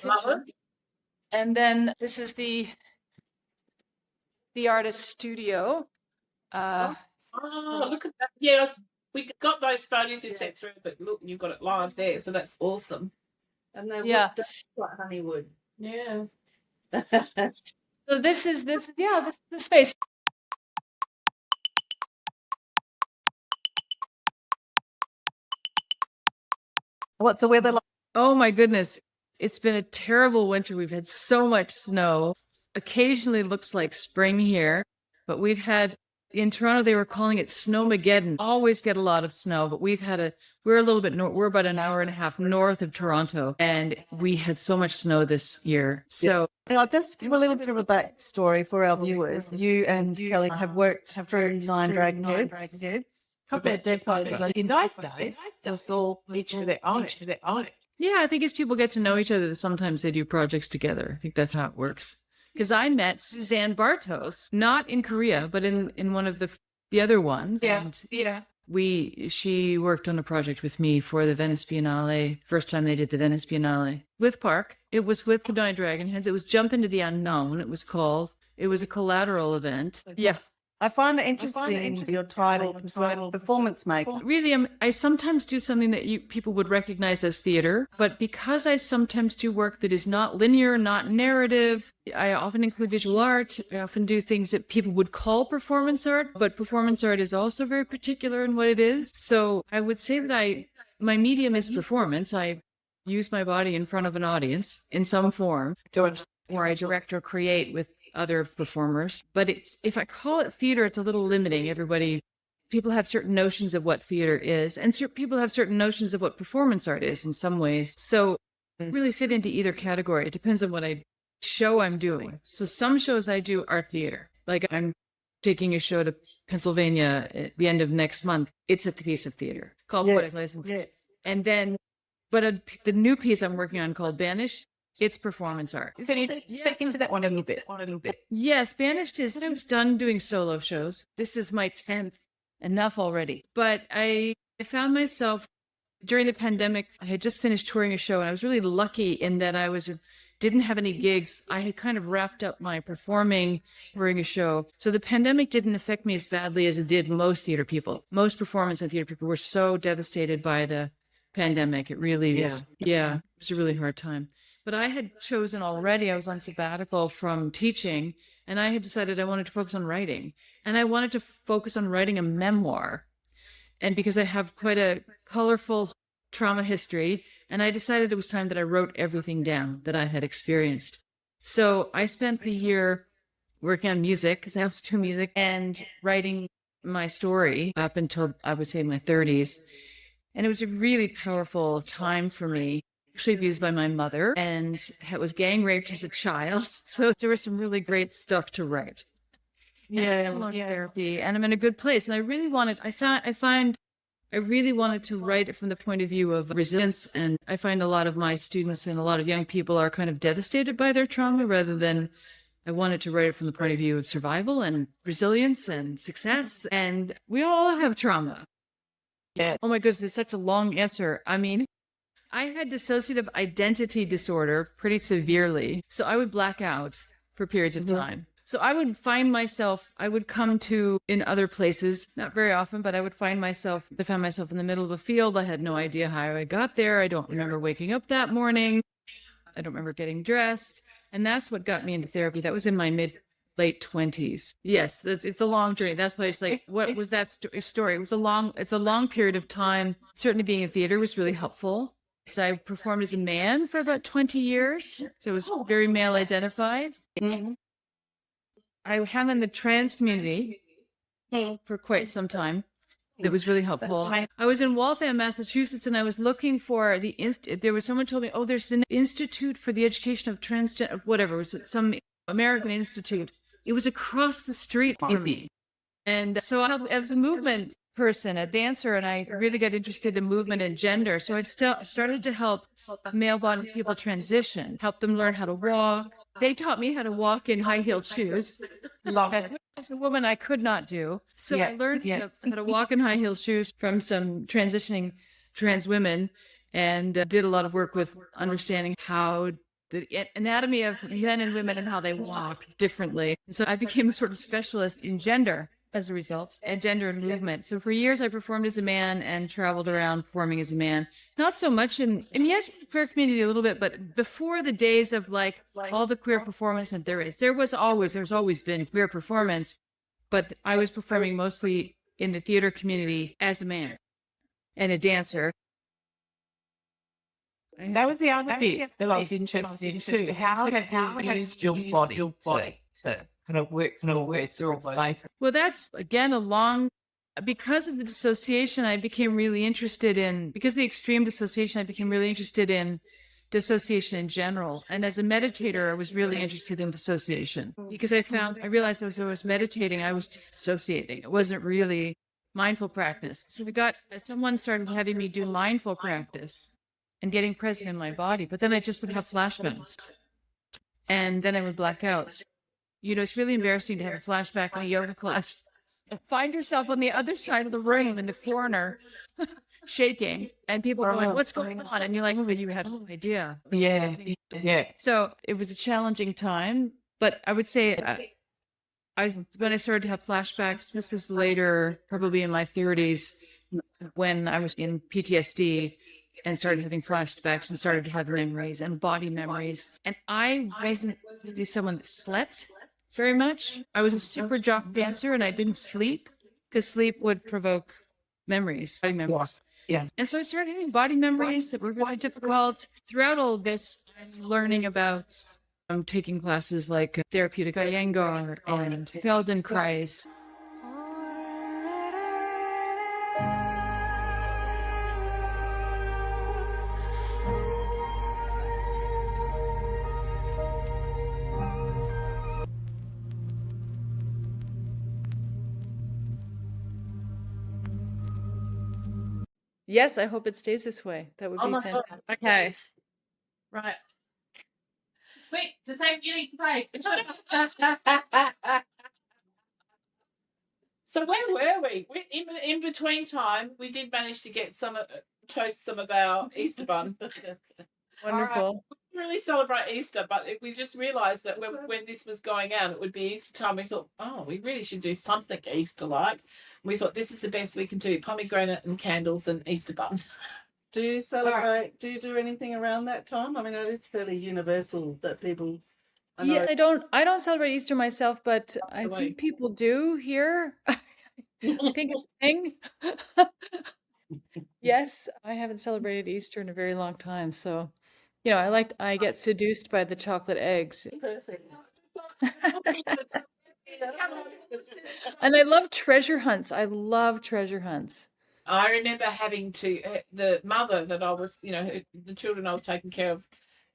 kitchen. And then this is the artist studio. Look at that. Yeah, we got those photos you sent through, but look, you've got it live there, so that's awesome. And then like Honeywood. Yeah. So this is the space. What's the weather like? Oh my goodness. It's been a terrible winter. We've had so much snow. Occasionally looks like spring here, but we've had in Toronto, they were calling it Snowmageddon. Always get a lot of snow, but we're a little bit we're about an hour and a half north of Toronto, and we had so much snow this year. So just give a little bit of a backstory for our viewers. You and Kelli have designed dragon heads. Couple of decades ago. In those days, just all each of their own. yeah, I think as people get to know each other, sometimes they do projects together. I think that's how it works. Because I met Suzanne Bartos, not in Korea, but in one of the other ones. Yeah, and she worked on a project with me for the Venice Biennale. First time they did the Venice Biennale with Park. It was with the Nine Dragon Heads. It was Jump into the Unknown. It was a collateral event. Yeah. I find it interesting your title, performance maker. Really, I sometimes do something that people would recognize as theater, but because I sometimes do work that is not linear, not narrative, I often include visual art. I often do things that people would call performance art, but performance art is also very particular in what it is. So I would say that my medium is performance. I use my body in front of an audience in some form, or I direct or create with other performers. But if I call it theater, it's a little limiting. People have certain notions of what theater is, and people have certain notions of what performance art is in some ways. So I really fit into either category. It depends on what show I'm doing. So some shows I do are theater. Like I'm taking a show to Pennsylvania at the end of next month. It's a piece of theater called Poetic License. Yes. And then, but the new piece I'm working on called Banished, it's performance art. So you speak into that one a little bit. Yes, Banished is, I was done doing solo shows. This is my 10th, enough already. But I found myself, during the pandemic, I had just finished touring a show, and I was really lucky in that didn't have any gigs. I had kind of wrapped up my performing during a show. So the pandemic didn't affect me as badly as it did most theater people. Most performance and theater people were so devastated by the pandemic. It really is. Yeah, it was a really hard time. But I had chosen already, I was on sabbatical from teaching, and I had decided I wanted to focus on writing. And I wanted to focus on writing a memoir. And because I have quite a colorful trauma history, and I decided it was time that I wrote everything down that I had experienced. So I spent the year working on music, because I also do music, and writing my story up until, I would say, my 30s. And it was a really powerful time for me. Actually abused by my mother, and was gang raped as a child. So there was some really great stuff to write. Therapy, and I'm in a good place. And I really wanted to write it from the point of view of resilience. And I find a lot of my students and a lot of young people are kind of devastated by their trauma, rather than I wanted to write it from the point of view of survival and resilience and success. And we all have trauma. Yeah. Oh my goodness, it's such a long answer. I mean, I had dissociative identity disorder pretty severely. So I would black out for periods of time. So I would come to in other places, not very often, but I found myself in the middle of a field. I had no idea how I got there. I don't remember waking up that morning. I don't remember getting dressed. And that's what got me into therapy. That was in my late 20s. Yes, it's a long journey. That's why it's like, what was that story? It's a long period of time. Certainly being in theater was really helpful. So I performed as a man for about 20 years. So it was very male identified. Mm-hmm. I hung in the trans community for quite some time. It was really helpful. I was in Waltham, Massachusetts, and I was looking for someone told me, oh, there's the Institute for the Education of Transgender, whatever, it was some American institute. It was across the street from me. And so I was a movement person, a dancer, and I really got interested in movement and gender. So I started to help male-bodied people transition, help them learn how to walk. They taught me how to walk in high-heeled shoes. As a woman, I could not do. So I learned how to walk in high-heeled shoes from some transitioning trans women, and did a lot of work with understanding how the anatomy of men and women and how they walk differently. So I became a sort of specialist in gender as a result, and gender and movement. So for years I performed as a man and traveled around performing as a man. Not so much in yes, in the queer community a little bit, but before the days of like all the queer performance that there's always been queer performance, but I was performing mostly in the theater community as a man and a dancer. That was the other bit that I was interested in too. How have you used your body to kind of work through life? Well, that's again because of the dissociation, I became really interested in, because of the extreme dissociation, I became really interested in dissociation in general. And as a meditator, I was really interested in dissociation because I realized as I was meditating, I was dissociating. It wasn't really mindful practice. So someone started having me do mindful practice and getting present in my body, but then I just would have flashbacks and then I would black out. You know, it's really embarrassing to have a flashback in a yoga class. Find yourself on the other side of the room in the corner, shaking, and people going, "What's going on?" And you're like, "Oh, you have no idea." Yeah. So it was a challenging time, but I would say when I started to have flashbacks, this was later, probably in my 30s, when I was in PTSD and started having flashbacks and started to have memories and body memories. And I wasn't really someone that slept very much. I was a super jock dancer and I didn't sleep because sleep would provoke body memories. Yeah. And so I started having body memories that were really difficult. Throughout all this, I'm learning about taking classes like therapeutic Iyengar and Feldenkrais. Yes, I hope it stays this way. That would be fantastic. Okay. Right. Wait, does that really play? So where were we? In between time, we did manage to get toast some of our Easter bun. Wonderful. We really celebrate Easter, but we just realised that when this was going out, it would be Easter time. We thought, oh, we really should do something Easter-like. We thought this is the best we can do: pomegranate and candles and Easter bun. Do you celebrate? Do you do anything around that time? I mean, it's fairly universal that people. Yeah, I don't celebrate Easter myself, but I think people do here. I think it's a thing. Yes, I haven't celebrated Easter in a very long time, so I get seduced by the chocolate eggs. Perfect. And I love treasure hunts. I love treasure hunts. I remember having the mother that I was, the children I was taking care of,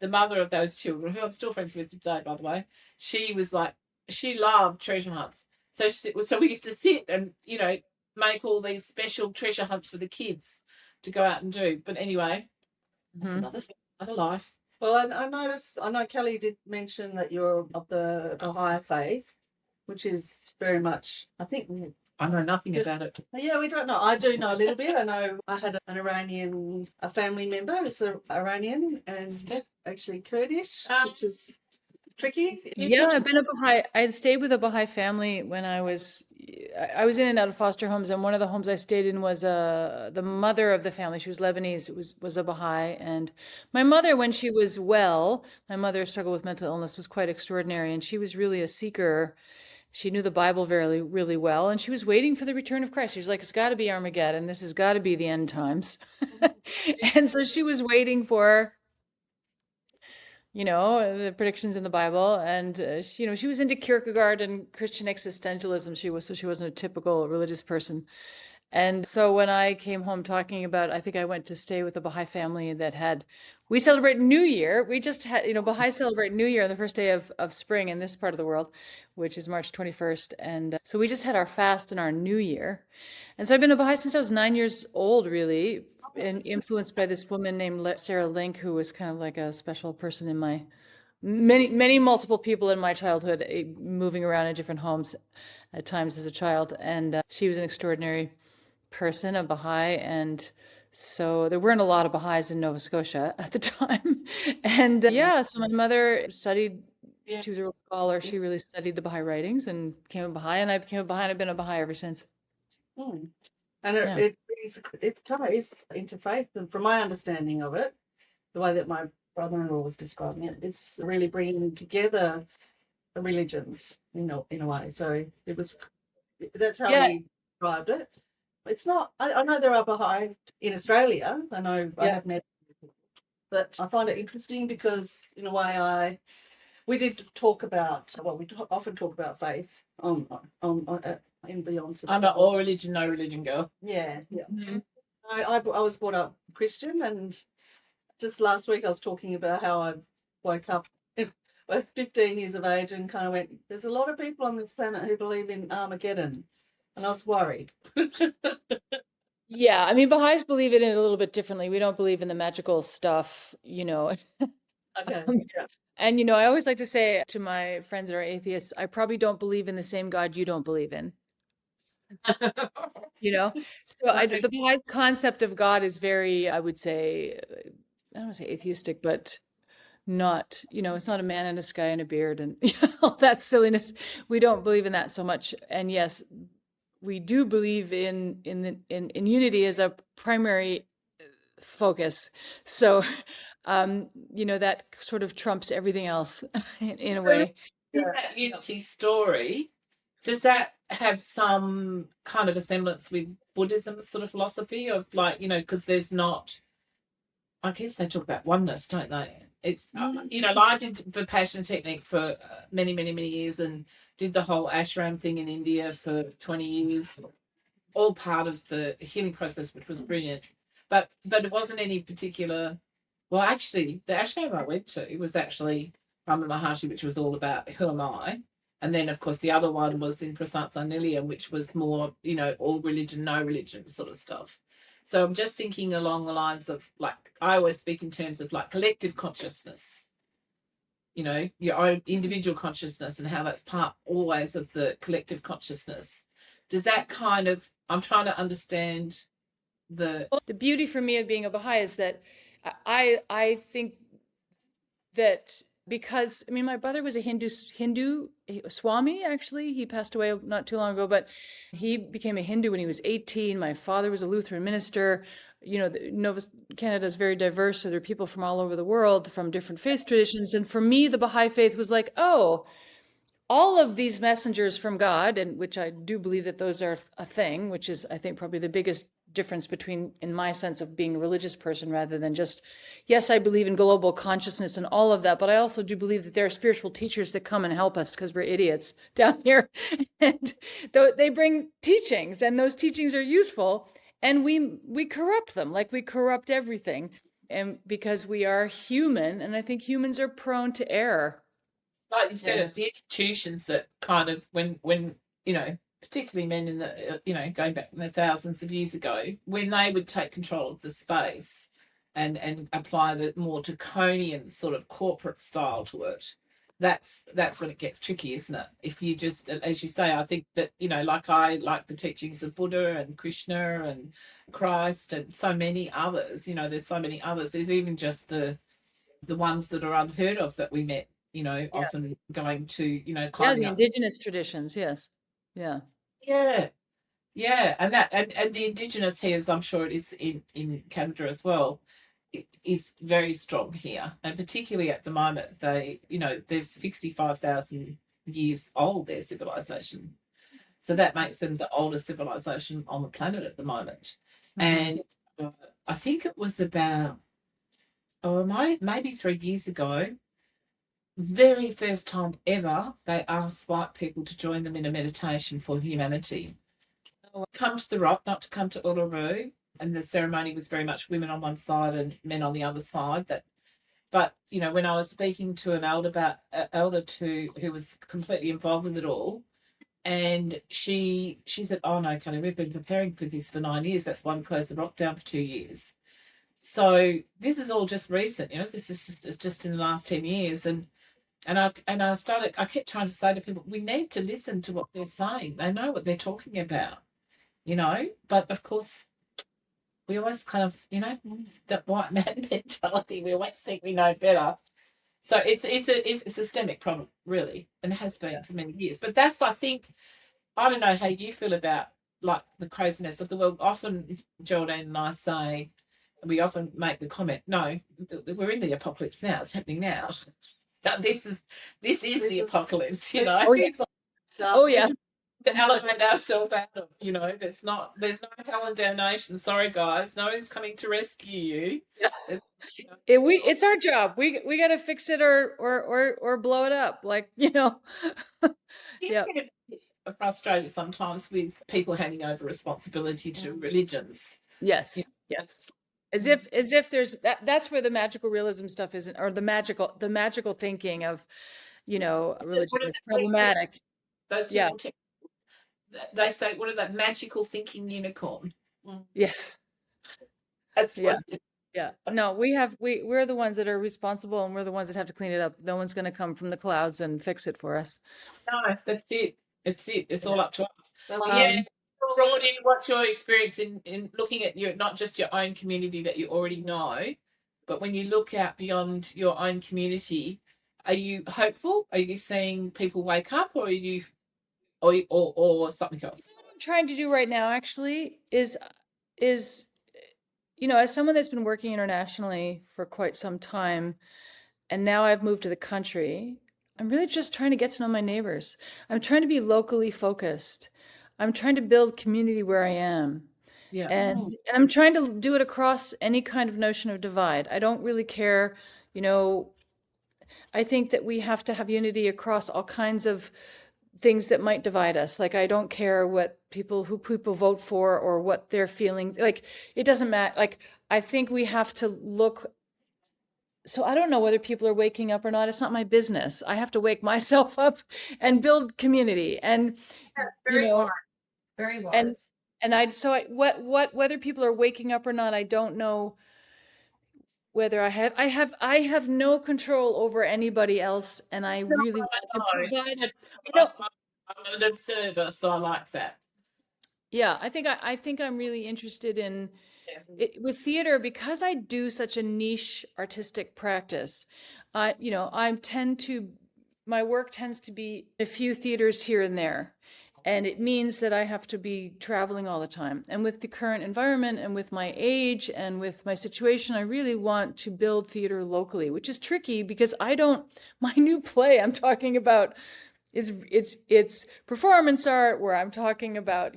the mother of those children, who I'm still friends with today, by the way, she was like, she loved treasure hunts. So we used to sit and, make all these special treasure hunts for the kids to go out and do. But anyway, that's another life. Well, I know Kelli did mention that you're of the Bahá'í faith, which is very much, I think. I know nothing about it. Yeah, we don't know. I do know a little bit. I know I had a family member who's Iranian and actually Kurdish, which is tricky. Yeah, I've been a Baha'i. I had stayed with a Baha'i family when I was in and out of foster homes, and one of the homes I stayed in was the mother of the family. She was Lebanese. It was a Baha'i, and my mother, when she was well, my mother struggled with mental illness, was quite extraordinary, and she was really a seeker. She knew the Bible very, really well, and she was waiting for the return of Christ. She was like, it's got to be Armageddon. This has got to be the end times. And so she was waiting for, the predictions in the Bible. And, she was into Kierkegaard and Christian existentialism. She wasn't a typical religious person. And so when I came home talking about, I think I went to stay with a Baha'i family we celebrate New Year. We just had, Baha'i celebrate New Year on the first day of spring in this part of the world, which is March 21st. And so we just had our fast and our New Year. And so I've been a Baha'i since I was 9 years old, really, and influenced by this woman named Sarah Link, who was kind of like a special person in my many multiple people in my childhood, moving around in different homes at times as a child. And she was an extraordinary person, a Baha'i, and So there weren't a lot of Baha'is in Nova Scotia at the time. And yeah, so my mother studied, Yeah. she was a real scholar. She really studied the Baha'i writings and became a Baha'i, and I became a Baha'i, and I've been a Baha'i ever since. Mm. And Yeah. it kind of is interfaith, and from my understanding of it, the way that my brother-in-law was describing it, it's really bringing together the religions, in a way. So that's how Yeah. he described it. It's not. I know there are Baha'i in Australia. I know I Yeah. have met, but I find it interesting because, in a way, we did talk about. Well, we often talk about faith in Beyond Survival. I'm an all religion, no religion girl. Yeah. Mhm. I was brought up Christian, and just last week I was talking about how I woke up. I was 15 years of age and kind of went, there's a lot of people on this planet who believe in Armageddon. And I was worried. Yeah, I mean, Baha'is believe it in a little bit differently. We don't believe in the magical stuff, Okay. Yeah. And, I always like to say to my friends that are atheists, I probably don't believe in the same God you don't believe in. So the Baha'i concept of God is very, I would say, I don't want to say atheistic, but not, it's not a man in a sky and a beard and all that silliness. We don't believe in that so much. And yes, we do believe in unity as a primary focus. So, that sort of trumps everything else in a way. That unity story, does that have some kind of a semblance with Buddhism sort of philosophy of because there's not, I guess they talk about oneness, don't they? It's, I did Vipassana technique for many, many, many years and did the whole ashram thing in India for 20 years, all part of the healing process, which was brilliant. But it wasn't any particular, well, actually, the ashram I went to was actually Brahma Maharshi, which was all about who am I? And then, of course, the other one was in Prasant Niliyam, which was more, all religion, no religion sort of stuff. So I'm just thinking along the lines of, I always speak in terms of collective consciousness, your own individual consciousness and how that's part always of the collective consciousness. Does that kind of, I'm trying to understand the beauty for me of being a Baha'i is that I think that because, I mean, my brother was a Hindu Swami, actually. He passed away not too long ago, but he became a Hindu when he was 18. My father was a Lutheran minister. Canada is very diverse, so there are people from all over the world, from different faith traditions. And for me, the Baha'i faith was like, oh, all of these messengers from God, and which I do believe that those are a thing, which is, I think, probably the biggest difference between, in my sense of being a religious person, rather than just, yes, I believe in global consciousness and all of that, but I also do believe that there are spiritual teachers that come and help us because we're idiots down here. And they bring teachings, and those teachings are useful, and we corrupt them, like we corrupt everything. And because we are human, and I think humans are prone to error. Like you said, it's the institutions that kind of, when particularly men in the, going back in the thousands of years ago, when they would take control of the space and apply the more draconian sort of corporate style to it, that's when it gets tricky, isn't it? If you just, as you say, I think that, I like the teachings of Buddha and Krishna and Christ and so many others, there's so many others. There's even just the ones that are unheard of that we met, often going to, the indigenous traditions, yes. Yeah. And that and the indigenous here, as I'm sure it is in Canada as well, is very strong here, and particularly at the moment, they're 65,000 years old, their civilization, so that makes them the oldest civilization on the planet at the moment. And I think it was about maybe 3 years ago, very first time ever, they asked white people to join them in a meditation for humanity. Come to the rock, not to come to Uluru. And the ceremony was very much women on one side and men on the other side. But when I was speaking to an elder who was completely involved with it all, and she said, "Oh no, Kelli, we've been preparing for this for 9 years. That's why we closed the rock down for 2 years." So this is all just recent. This is just in the last 10 years, and I kept trying to say to people, we need to listen to what they're saying. They know what they're talking about, but of course we always kind of, that white man mentality. We always think we know better. So it's a systemic problem, really, and has been for many years. But that's, I think, I don't know how you feel about like the craziness of the world. Often Geraldine and I say, we often make the comment, no, we're in the apocalypse now. It's happening now. This is the apocalypse, Oh, yeah. Oh, yeah. To elevate ourselves out of, there's no Helen damnation. Sorry, guys, no one's coming to rescue you. Yeah. It's our job. We got to fix it or blow it up. Like, Yeah. Yeah. Get a bit frustrated sometimes with people handing over responsibility to religions. Yes. Yes. As if there's that's where the magical realism stuff isn't, or the magical thinking of, religion is problematic. Those Yeah. people, they say, what are that magical thinking unicorn? Yes. That's Yeah. what it is. Yeah. No, we're the ones that are responsible, and we're the ones that have to clean it up. No one's going to come from the clouds and fix it for us. No, that's it. It's all up to us. Yeah. Ronnie, what's your experience in looking at not just your own community that you already know, but when you look out beyond your own community, are you hopeful? Are you seeing people wake up, or are you, or something else? What I'm trying to do right now actually is as someone that's been working internationally for quite some time, and now I've moved to the country, I'm really just trying to get to know my neighbors. I'm trying to be locally focused. I'm trying to build community where I am. Yeah. And I'm trying to do it across any kind of notion of divide. I don't really care, I think that we have to have unity across all kinds of things that might divide us. Like, I don't care who people vote for or what they're feeling. Like, it doesn't matter. Like, I think we have to look. So I don't know whether people are waking up or not. It's not my business. I have to wake myself up and build community. And, Very wise. Very wise. Whether people are waking up or not, I don't know. Whether I have no control over anybody else, and I really want to provide. I'm an observer, so I like that. Yeah, I think I'm really interested in it with theater, because I do such a niche artistic practice. My work tends to be a few theaters here and there. And it means that I have to be traveling all the time. And with the current environment and with my age and with my situation, I really want to build theater locally, which is tricky because my new play I'm talking about it's performance art, where I'm talking about,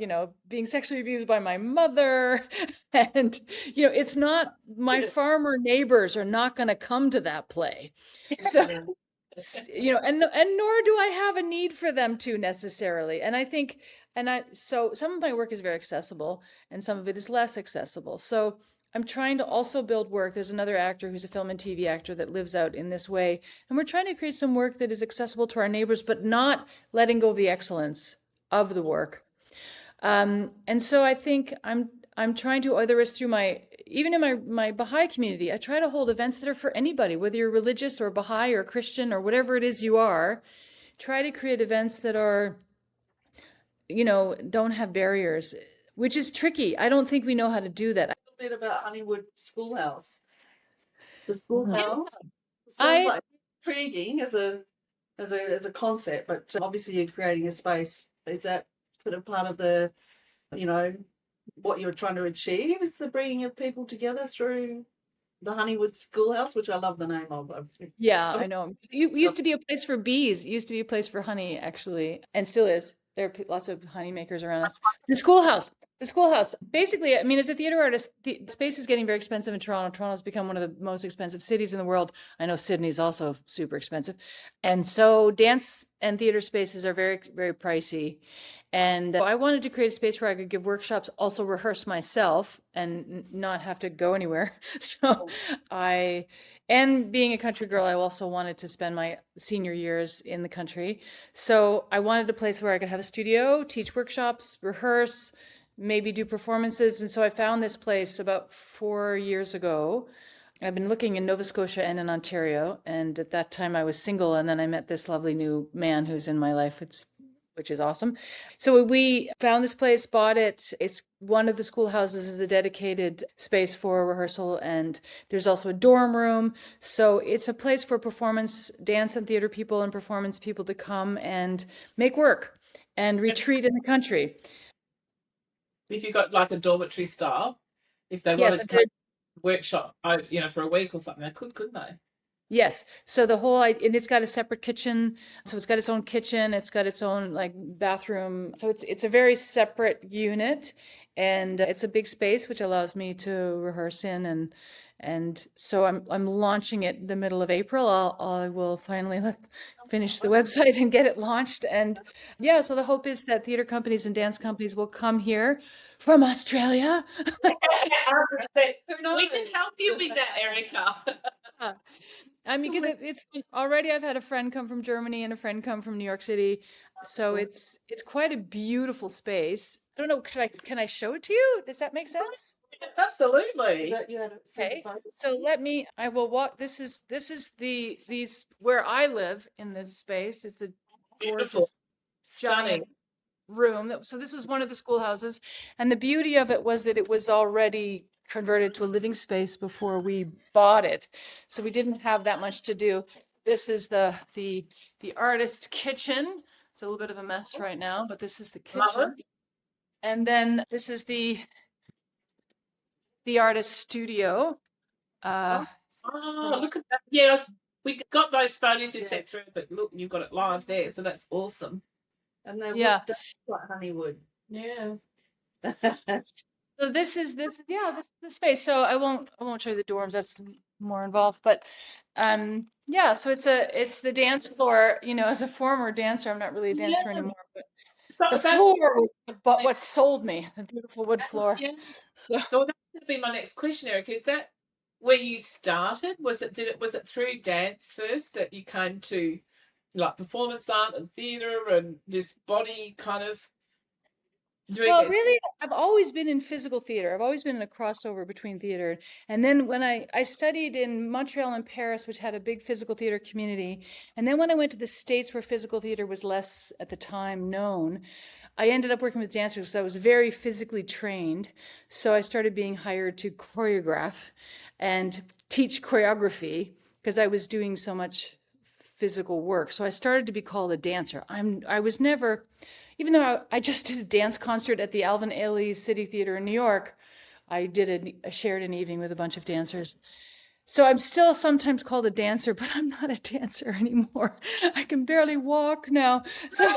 being sexually abused by my mother. And, it's not, my farmer neighbors are not going to come to that play. So, and nor do I have a need for them to necessarily. And I think, so some of my work is very accessible and some of it is less accessible. So I'm trying to also build work. There's another actor who's a film and TV actor that lives out in this way. And we're trying to create some work that is accessible to our neighbors, but not letting go of the excellence of the work. And so I think I'm trying to, whether it's through even in my Baha'i community, I try to hold events that are for anybody, whether you're religious or Baha'i or Christian or whatever it is you are. Try to create events that are, don't have barriers, which is tricky. I don't think we know how to do that. Bit about Honeywood Schoolhouse. The Schoolhouse sounds like intriguing as a concept, but obviously you're creating a space. Is that sort of part of the, what you're trying to achieve? Is the bringing of people together through the Honeywood Schoolhouse, which I love the name of. Yeah, I know. It used to be a place for bees. It used to be a place for honey, actually, and still is. There are lots of honey makers around us. The Schoolhouse. Basically, I mean, as a theater artist, the space is getting very expensive in Toronto. Toronto's become one of the most expensive cities in the world. I know Sydney's also super expensive. And so dance and theater spaces are very, very pricey. And I wanted to create a space where I could give workshops, also rehearse myself and not have to go anywhere. So and being a country girl, I also wanted to spend my senior years in the country. So I wanted a place where I could have a studio, teach workshops, rehearse, maybe do performances. And so I found this place about 4 years ago. I've been looking in Nova Scotia and in Ontario. And at that time I was single. And then I met this lovely new man who's in my life. which is awesome. So we found this place, bought it. It's one of the schoolhouses is a dedicated space for rehearsal, and there's also a dorm room. So it's a place for performance, dance and theater people and performance people to come and make work and retreat in the country. If you've got like a dormitory style, if they Yes, wanted to workshop, for a week or something, they could, couldn't they? yes. So the whole, and it's got a separate kitchen. So it's got its own kitchen. It's got its own like bathroom. So it's a very separate unit, and it's a big space which allows me to rehearse in, and so I'm launching it in the middle of April. I will finally finish the website and get it launched. And yeah, so the hope is that theater companies and dance companies will come here from Australia. We can help you with that, Erika. I mean, because it's already I've had a friend come from Germany and a friend come from New York City. So it's quite a beautiful space. I don't know, can I show it to you? Does that make sense? Absolutely. Okay. So I will walk. This is these where I live in this space. It's a Beautiful. gorgeous, Stunning. giant room. So this was one of the schoolhouses, and the beauty of it was that it was already converted to a living space before we bought it. So we didn't have that much to do. This is the artist's kitchen. It's a little bit of a mess right now, but this is the kitchen. And then this is the artist's studio. Look at that. Yeah, we got those photos you sent through, but look, you've got it live there, so that's awesome. And they're like Honeywood. Yeah. So this is the space. So I won't show you the dorms. That's more involved. But yeah, so it's the dance floor. As a former dancer, I'm not really a dancer anymore, but the floor was what sold me, the beautiful wood floor. Yeah. So that's going to be my next question, Erika. Is that where you started? Was it through dance first that you came to like performance art and theater and this body kind of doing it? Really, I've always been in physical theater. I've always been in a crossover between theater. And then when I studied in Montreal and Paris, which had a big physical theater community, and then when I went to the States where physical theater was less at the time known, I ended up working with dancers because I was very physically trained. So I started being hired to choreograph and teach choreography because I was doing so much physical work. So I started to be called a dancer. I was never, even though I just did a dance concert at the Alvin Ailey City Theater in New York, I did shared an evening with a bunch of dancers. So I'm still sometimes called a dancer, but I'm not a dancer anymore. I can barely walk now. So,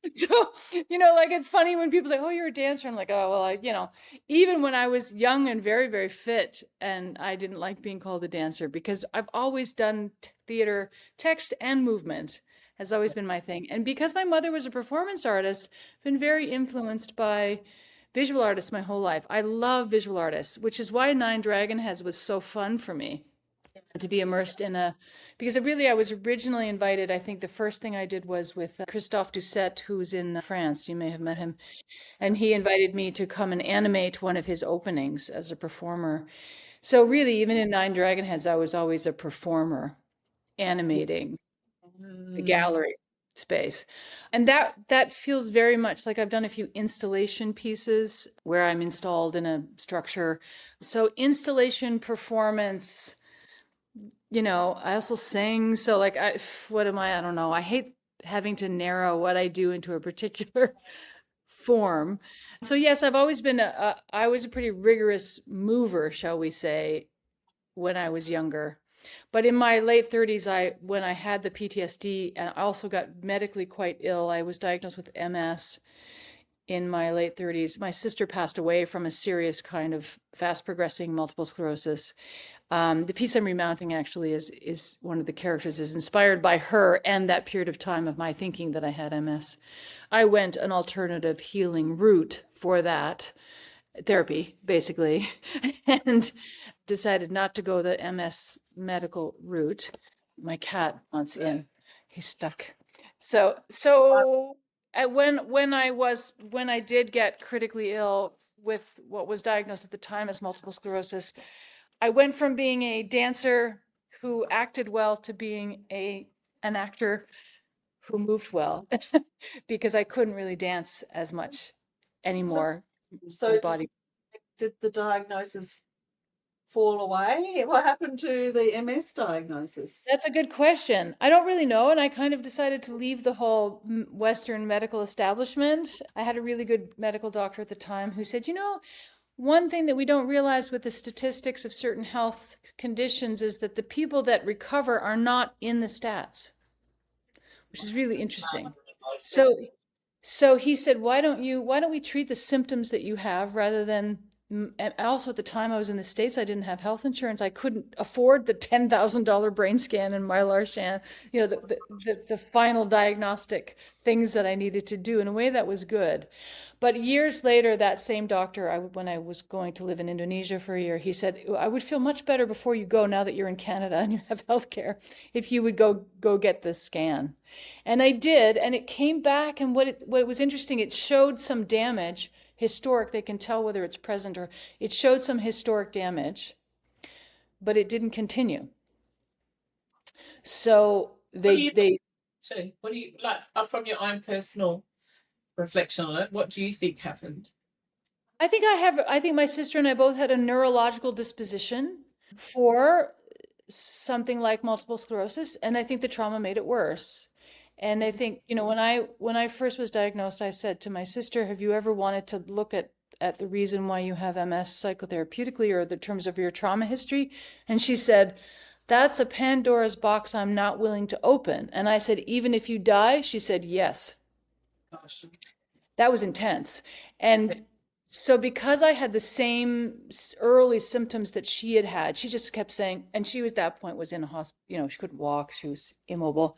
like it's funny when people say, "Oh, you're a dancer." I'm like, "Oh, well, even when I was young and very, very fit, and I didn't like being called a dancer because I've always done theater, text and movement has always been my thing. And because my mother was a performance artist, I've been very influenced by visual artists my whole life. I love visual artists, which is why Nine Dragon Heads was so fun for me to be immersed in because I was originally invited. I think the first thing I did was with Christophe Doucet, who's in France. You may have met him. And he invited me to come and animate one of his openings as a performer. So really, even in Nine Dragon Heads, I was always a performer animating the gallery space. And that feels very much like I've done a few installation pieces where I'm installed in a structure. So installation, performance, I also sing. So like, what am I? I don't know. I hate having to narrow what I do into a particular form. So yes, I've always been I was a pretty rigorous mover, shall we say, when I was younger. But in my late 30s, when I had the PTSD and I also got medically quite ill, I was diagnosed with MS in my late 30s. My sister passed away from a serious kind of fast progressing multiple sclerosis. The piece I'm remounting actually is one of the characters is inspired by her and that period of time of my thinking that I had MS. I went an alternative healing route for that therapy, basically, and decided not to go the MS medical route. My cat wants in. He's stuck. So when I did get critically ill with what was diagnosed at the time as multiple sclerosis, I went from being a dancer who acted well to being an actor who moved well because I couldn't really dance as much anymore. So My body. did the diagnosis fall away? What happened to the MS diagnosis? That's a good question. I don't really know. And I kind of decided to leave the whole Western medical establishment. I had a really good medical doctor at the time who said, one thing that we don't realize with the statistics of certain health conditions is that the people that recover are not in the stats, which is really interesting. So he said, why don't we treat the symptoms that you have rather than, and also at the time I was in the States, I didn't have health insurance. I couldn't afford the $10,000 brain scan and Mylar scan, the final diagnostic things that I needed to do. In a way, that was good. But years later, that same doctor, when I was going to live in Indonesia for a year, he said, I would feel much better before you go, now that you're in Canada and you have healthcare, if you would go get this scan. And I did, and it came back, and what was interesting, it showed some damage, historic, they can tell whether it's present, or it showed some historic damage, but it didn't continue. So what do you like from your own personal reflection on it? What do you think happened? I think my sister and I both had a neurological disposition for something like multiple sclerosis, and I think the trauma made it worse. And I think, when I first was diagnosed, I said to my sister, have you ever wanted to look at the reason why you have MS psychotherapeutically, or the terms of your trauma history? And she said, that's a Pandora's box I'm not willing to open. And I said, even if you die? She said, yes. Gosh. That was intense. And so because I had the same early symptoms that she had, she just kept saying, and she was at that point was in a hospital, she couldn't walk, she was immobile.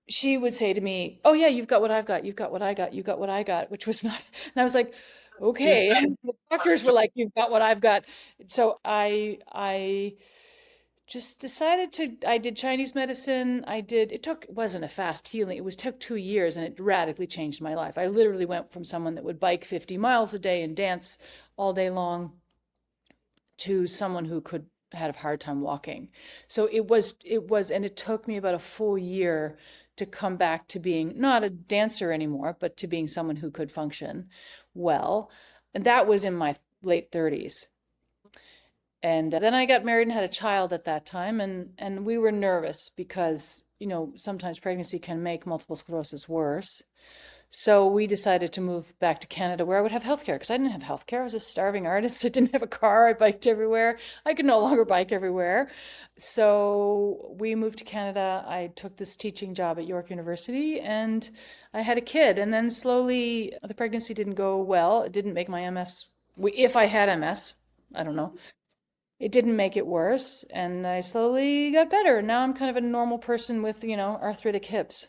She would say to me, oh yeah, you've got what I've got, you've got what I got, you got what I got, which was not, and I was like, okay. And the doctors were like, you've got what I've got. So I just decided I did Chinese medicine. It wasn't a fast healing. It took 2 years, and it radically changed my life. I literally went from someone that would bike 50 miles a day and dance all day long to someone who had a hard time walking. So it was, and it took me about a full year to come back to being not a dancer anymore, but to being someone who could function well. And that was in my late 30s. And then I got married and had a child at that time. And we were nervous because, sometimes pregnancy can make multiple sclerosis worse. So we decided to move back to Canada where I would have healthcare, because I didn't have healthcare. I was a starving artist. I didn't have a car. I biked everywhere. I could no longer bike everywhere. So we moved to Canada. I took this teaching job at York University, and I had a kid. And then slowly the pregnancy didn't go well. It didn't make my MS. If I had MS, I don't know. It didn't make it worse. And I slowly got better. Now I'm kind of a normal person with, arthritic hips.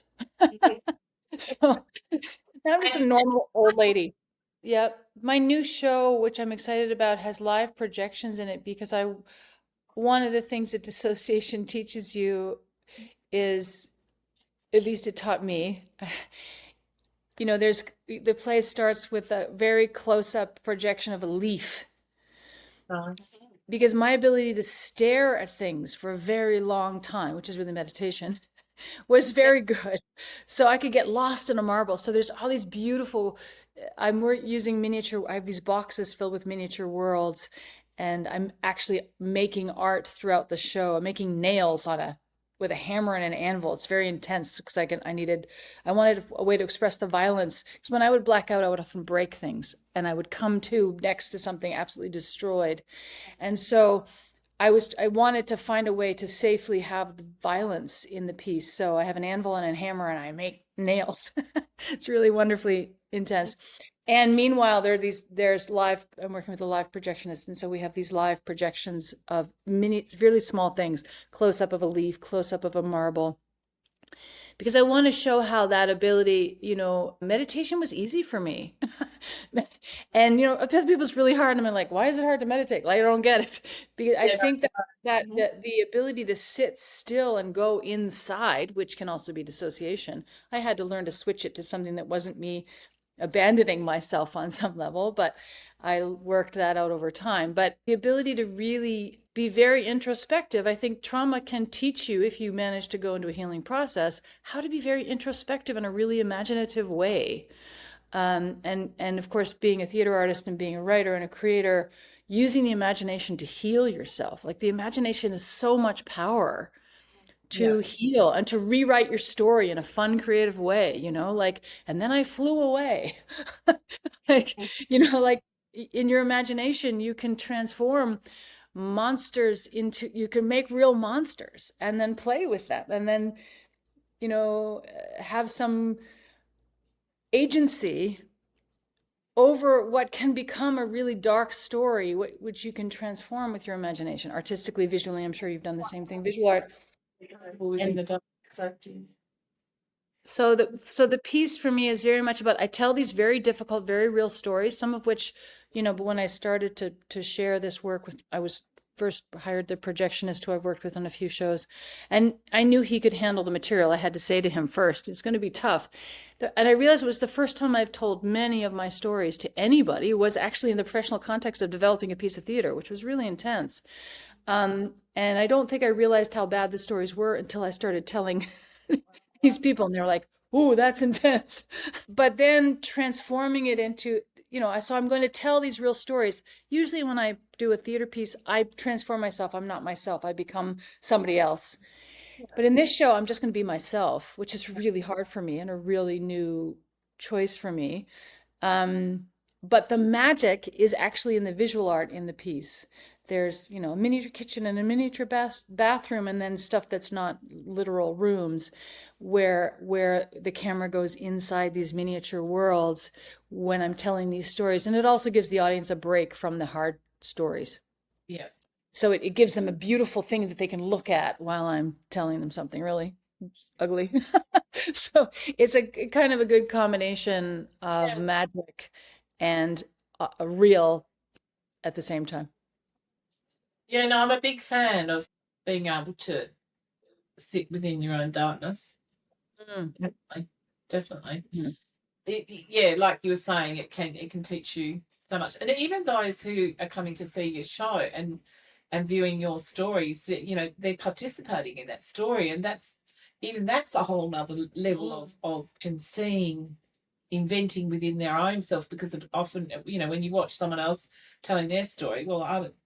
So now I'm just a normal old lady. Yep. My new show, which I'm excited about, has live projections in it, because one of the things that dissociation teaches you is, at least it taught me, the play starts with a very close-up projection of a leaf. Because my ability to stare at things for a very long time, which is really meditation, was very good. So I could get lost in a marble. So there's all these beautiful, I'm using miniature, I have these boxes filled with miniature worlds, and I'm actually making art throughout the show. I'm making nails with a hammer and an anvil. It's very intense, because I wanted a way to express the violence. Because when I would black out, I would often break things, and I would come to next to something absolutely destroyed. And so I wanted to find a way to safely have the violence in the piece. So I have an anvil and a hammer, and I make nails. It's really wonderfully intense. And meanwhile, there's live, I'm working with a live projectionist. And so we have these live projections of really small things, close up of a leaf, close up of a marble. Because I want to show how that ability, meditation was easy for me. And, other people's really hard. And I'm like, why is it hard to meditate? Like, I don't get it. Because I think that the ability to sit still and go inside, which can also be dissociation, I had to learn to switch it to something that wasn't me abandoning myself on some level. But I worked that out over time. But the ability to really be very introspective, I think trauma can teach you, if you manage to go into a healing process, how to be very introspective in a really imaginative way. And of course, being a theater artist and being a writer and a creator, using the imagination to heal yourself. Like the imagination is so much power to heal and to rewrite your story in a fun, creative way, like, and then I flew away. Like, like in your imagination, you can transform monsters into, you can make real monsters and then play with them and then, have some agency over what can become a really dark story, which you can transform with your imagination, artistically, visually. I'm sure you've done the same thing, visual art. So the piece for me is very much about, I tell these very difficult, very real stories, some of which, but when I started to share this work with, I was first hired the projectionist who I've worked with on a few shows, and I knew he could handle the material. I had to say to him first, it's going to be tough. And I realized it was the first time I've told many of my stories to anybody was actually in the professional context of developing a piece of theater, which was really intense. And I don't think I realized how bad the stories were until I started telling these people, and they're like, "Ooh, that's intense." But then transforming it into, so I'm going to tell these real stories. Usually when I do a theater piece, I transform myself. I'm not myself. I become somebody else. But in this show, I'm just going to be myself, which is really hard for me and a really new choice for me. But the magic is actually in the visual art in the piece. There's, a miniature kitchen and a miniature bathroom, and then stuff that's not literal rooms, where the camera goes inside these miniature worlds when I'm telling these stories. And it also gives the audience a break from the hard stories. Yeah. So it gives them a beautiful thing that they can look at while I'm telling them something really ugly. So it's a kind of a good combination of magic and a real at the same time. Yeah, no, I'm a big fan of being able to sit within your own darkness. Definitely. Yeah, like you were saying, it can teach you so much. And even those who are coming to see your show and viewing your stories, they're participating in that story, and that's a whole nother level of seeing, inventing within their own self, because it often, when you watch someone else telling their story, well,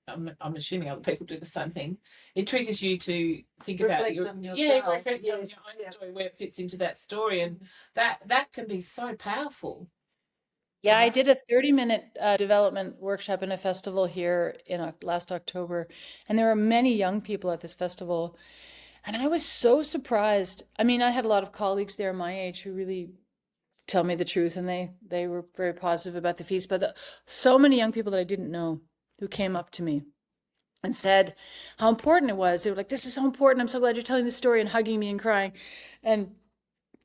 I'm assuming other people do the same thing. It triggers you to think about reflect on your own story, where it fits into that story, and that can be so powerful. Yeah, I did a 30-minute development workshop in a festival here in last October, and there were many young people at this festival, and I was so surprised. I mean, I had a lot of colleagues there my age who really tell me the truth, and they were very positive about the feast, but so many young people that I didn't know who came up to me and said how important it was. They were like, "This is so important. I'm so glad you're telling this story," and hugging me and crying. And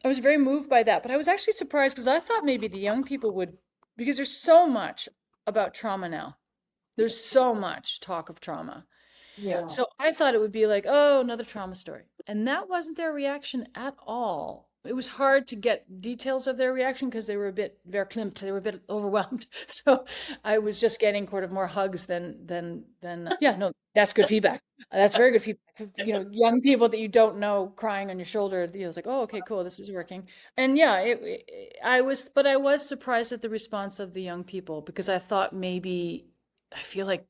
I was very moved by that, but I was actually surprised because I thought maybe the young people would, because there's so much about trauma now. There's so much talk of trauma. Yeah. So I thought it would be like, oh, another trauma story. And that wasn't their reaction at all. It was hard to get details of their reaction because they were a bit verklempt, they were a bit overwhelmed. So I was just getting sort of more hugs than yeah, no, that's good feedback. That's very good feedback. Young people that you don't know crying on your shoulder, it's like, oh, okay, cool, this is working. And yeah, I was surprised at the response of the young people, because I thought maybe, I feel like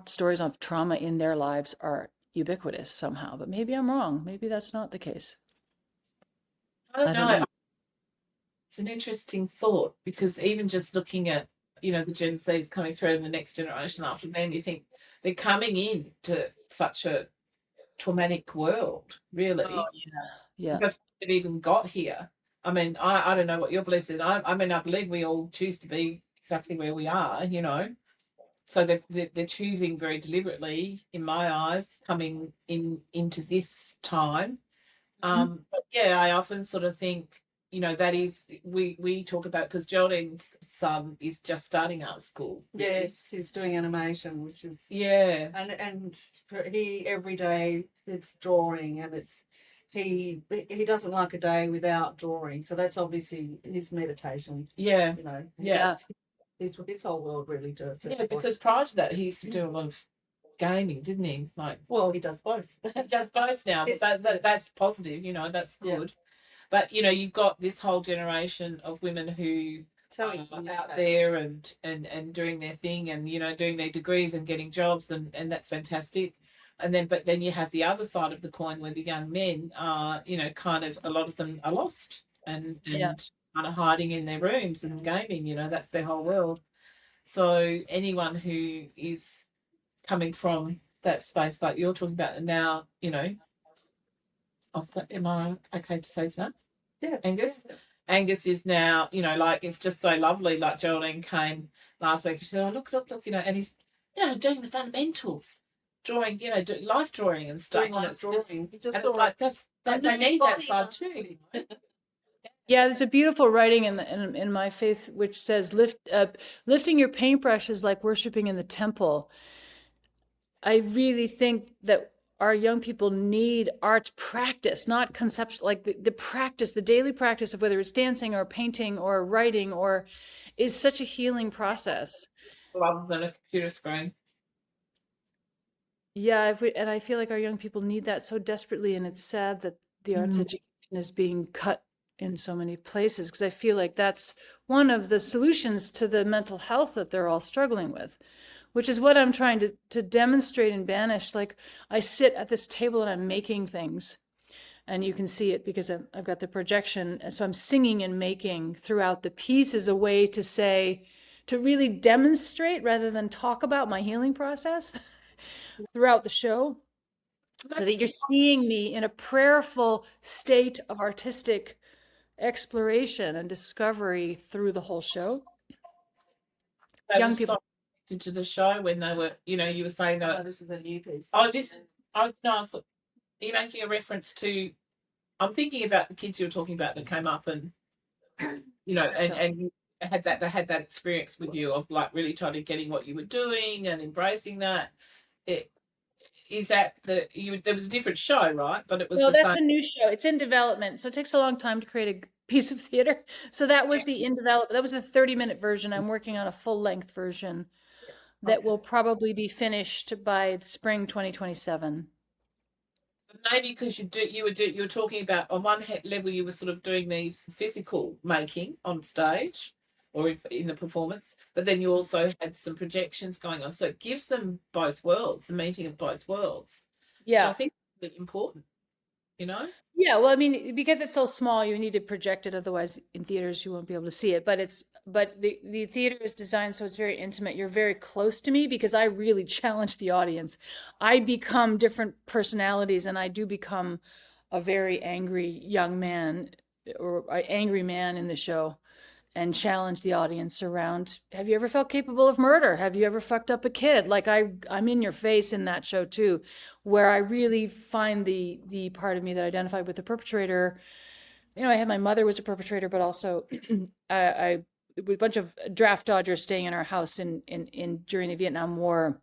stories of trauma in their lives are ubiquitous somehow, but maybe I'm wrong. Maybe that's not the case. I don't know. It's an interesting thought, because even just looking at, the Gen Zs coming through and the next generation after them, you think they're coming into such a traumatic world, really. Oh, yeah. Before they've even got here. I mean, I don't know what your beliefs is. I believe we all choose to be exactly where we are, So they're choosing very deliberately, in my eyes, coming into this time. But yeah, I often sort of think, that is, we talk about, because Geraldine's son is just starting art school. Yes, he's doing animation, which is and he every day it's drawing, and he doesn't like a day without drawing. So that's obviously his meditation. Yeah, his whole world really does. Yeah, because prior to that, he used to do a lot of gaming, didn't he? Like, well, he does both. he does both now, but that's positive, that's Yeah. good. But you've got this whole generation of women who Tell are you out there and doing their thing and doing their degrees and getting jobs, and that's fantastic. But then you have the other side of the coin where the young men are, kind of, a lot of them are lost and kind of hiding in their rooms and gaming. That's their whole world. So anyone who is coming from that space like you're talking about now, am I okay to say his name? Yeah. Angus? Yeah. Angus is now, like, it's just so lovely. Like, Geraldine came last week. She said, oh, look, and he's, doing the fundamentals, drawing, life drawing and stuff. Doing life drawing. They need that side too. Yeah, there's a beautiful writing in my faith which says, lifting your paintbrush is like worshiping in the temple. I really think that our young people need arts practice, not conceptual, like the practice, the daily practice of whether it's dancing or painting or writing is such a healing process. Rather than a computer screen. Yeah, and I feel like our young people need that so desperately, and it's sad that the arts education is being cut in so many places, because I feel like that's one of the solutions to the mental health that they're all struggling with, which is what I'm trying to demonstrate in Banished. Like, I sit at this table and I'm making things, and you can see it because I've got the projection. And so I'm singing and making throughout the piece as a way to really demonstrate rather than talk about my healing process throughout the show, so that you're seeing me in a prayerful state of artistic exploration and discovery through the whole show. Young people into the show when they were, you were saying that this is a new piece. I thought, are you making a reference to? I'm thinking about the kids you were talking about that came up and and you had that experience with you of, like, really trying to getting what you were doing and embracing that. Is that there was a different show, right? But it was that's a new show. It's in development, so it takes a long time to create a piece of theater. So that was the in development. That was the 30-minute version. I'm working on a full-length version that will probably be finished by spring 2027. Maybe because you were talking about, on one level you were sort of doing these physical making on stage or in the performance, but then you also had some projections going on, so it gives them both worlds, the meeting of both worlds. Yeah, so I think it's really important. Yeah, well, I mean, because it's so small, you need to project it. Otherwise, in theaters, you won't be able to see it. But the theater is designed so it's very intimate. You're very close to me because I really challenge the audience. I become different personalities, and I do become a very angry young man or an angry man in the show, and challenge the audience around, have you ever felt capable of murder? Have you ever fucked up a kid? Like, I'm in your face in that show too, where I really find the part of me that identified with the perpetrator. I had my mother was a perpetrator, but also I with a bunch of draft dodgers staying in our house in during the Vietnam War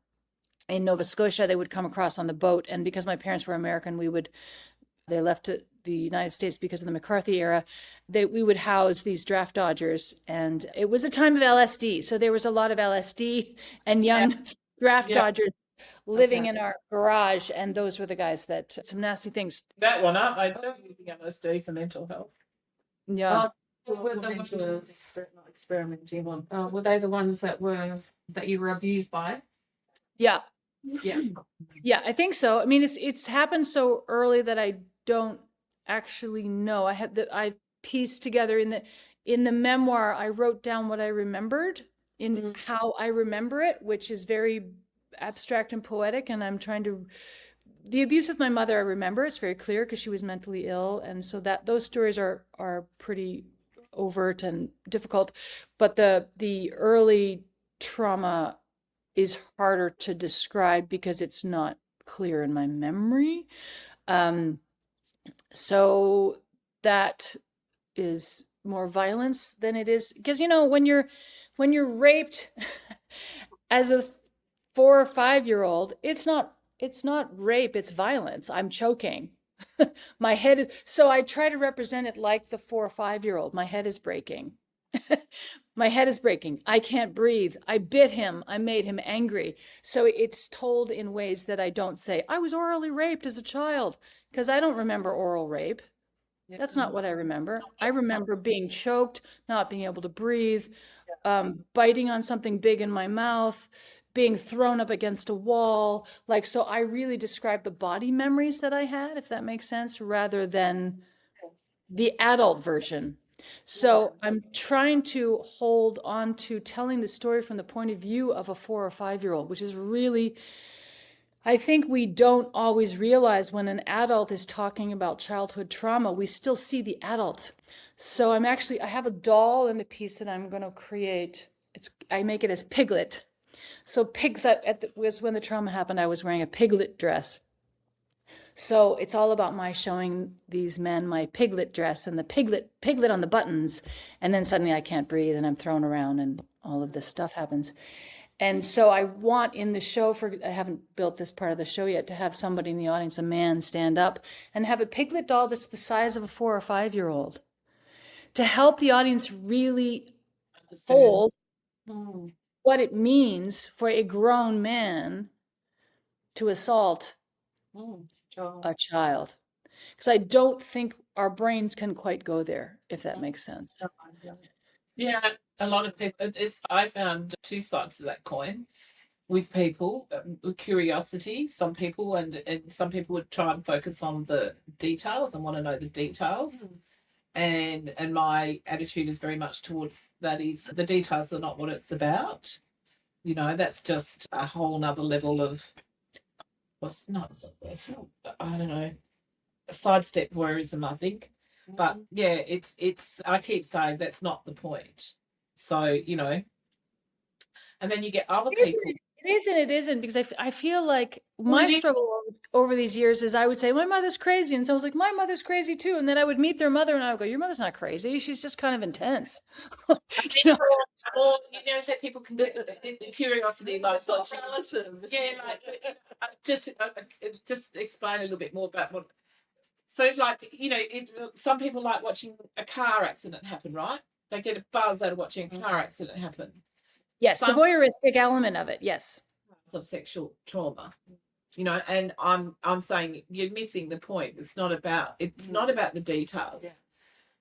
in Nova Scotia. They would come across on the boat, and because my parents were American, they left the United States because of the McCarthy era. We would house these draft dodgers, and it was a time of LSD. So there was a lot of LSD and young draft dodgers living in our garage, and those were the guys that some nasty things. That one up, I do using LSD for mental health. Yeah. Were they the ones that you were abused by? Yeah. Yeah. Yeah, I think so. I mean, it's happened so early that I don't actually know. I pieced together in the memoir, I wrote down what I remembered in how I remember it, which is very abstract and poetic. And I'm trying to, the abuse with my mother, I remember. It's very clear because she was mentally ill. And so those stories are pretty overt and difficult. But the early trauma is harder to describe because it's not clear in my memory. So that is more violence than it is, because when you're raped as a 4 or 5 year old, it's not rape, it's violence. I'm choking. My head is, so I try to represent it like the 4 or 5 year old. My head is breaking. My head is breaking. I can't breathe. I bit him. I made him angry. So it's told in ways that I don't say, I was orally raped as a child, because I don't remember oral rape. That's not what I remember. I remember being choked, not being able to breathe, biting on something big in my mouth, being thrown up against a wall. Like, so I really describe the body memories that I had, if that makes sense, rather than the adult version. So I'm trying to hold on to telling the story from the point of view of a 4 or 5-year-old, which is really, I think we don't always realize when an adult is talking about childhood trauma, we still see the adult. So I have a doll in the piece that I'm going to create. I make it as Piglet. So was when the trauma happened, I was wearing a Piglet dress. So it's all about my showing these men my Piglet dress and the piglet on the buttons. And then suddenly I can't breathe and I'm thrown around and all of this stuff happens. And so I want in the show, I haven't built this part of the show yet, to have somebody in the audience, a man, stand up and have a Piglet doll that's the size of a 4 or 5-year-old, to help the audience really hold what it means for a grown man to assault a child. Because I don't think our brains can quite go there, if that makes sense. Yeah, a lot of people. I found two sides of that coin with people, with curiosity. Some people and some people would try and focus on the details and want to know the details. And my attitude is very much towards that is the details are not what it's about. You know, that's just a whole nother level of I don't know, sidestep voyeurism, I think. But yeah, it's I keep saying that's not the point. So, you know, and then you get other people. It is and it isn't, because I feel like my struggle over these years is I would say, my mother's crazy. And someone's like, my mother's crazy too. And then I would meet their mother and I would go, your mother's not crazy. She's just kind of intense. Or, you know, that people can get curiosity, like, so relative. Yeah, like, just explain a little bit more about what. So, like, you know, some people like watching a car accident happen, right? They get a buzz out of watching a car accident happen. Yes, the voyeuristic element of it, yes. Of sexual trauma, you know, and I'm saying you're missing the point. It's not about the details. Yeah.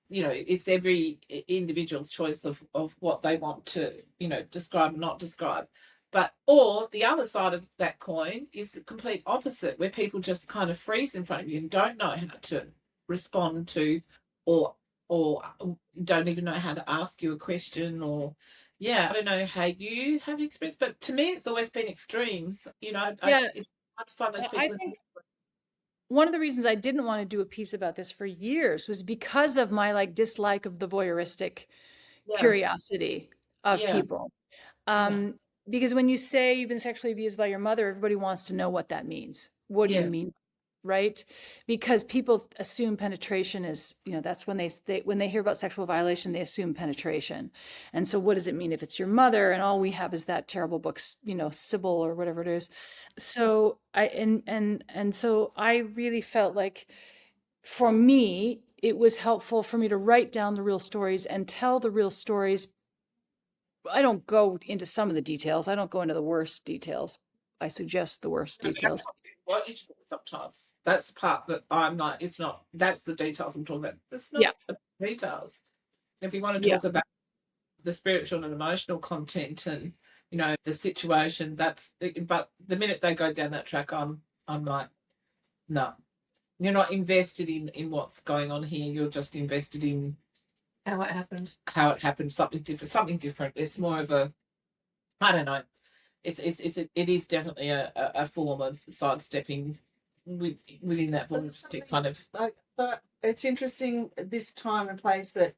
You know, it's every individual's choice of what they want to, you know, describe or not describe. But, or the other side of that coin is the complete opposite, where people just kind of freeze in front of you and don't know how to respond to, or don't even know how to ask you a question, or, yeah, I don't know how you have experience, but to me, it's always been extremes. You know, yeah. It's hard to find those people. I think one of the reasons I didn't want to do a piece about this for years was because of my dislike of the voyeuristic curiosity of people. Because when you say you've been sexually abused by your mother, everybody wants to know what that means. What do you mean? Right? Because people assume penetration is, you know, that's when they hear about sexual violation, they assume penetration. And so what does it mean if it's your mother? And all we have is that terrible book, you know, Sybil or whatever it is. So so I really felt like, for me, it was helpful for me to write down the real stories and tell the real stories. I don't go into some of the details. I don't go into the worst details. I suggest the worst details. What you do sometimes. That's the part that I'm not. It's not. That's the details I'm talking about. That's not the details. If you want to talk about the spiritual and emotional content, and, you know, the situation, that's. But the minute they go down that track, I'm like, no, you're not invested in what's going on here. You're just invested in how it happened. Something different. It's more of a, I don't know. It is definitely a form of sidestepping within that voyeuristic kind of. But it's interesting this time and place that,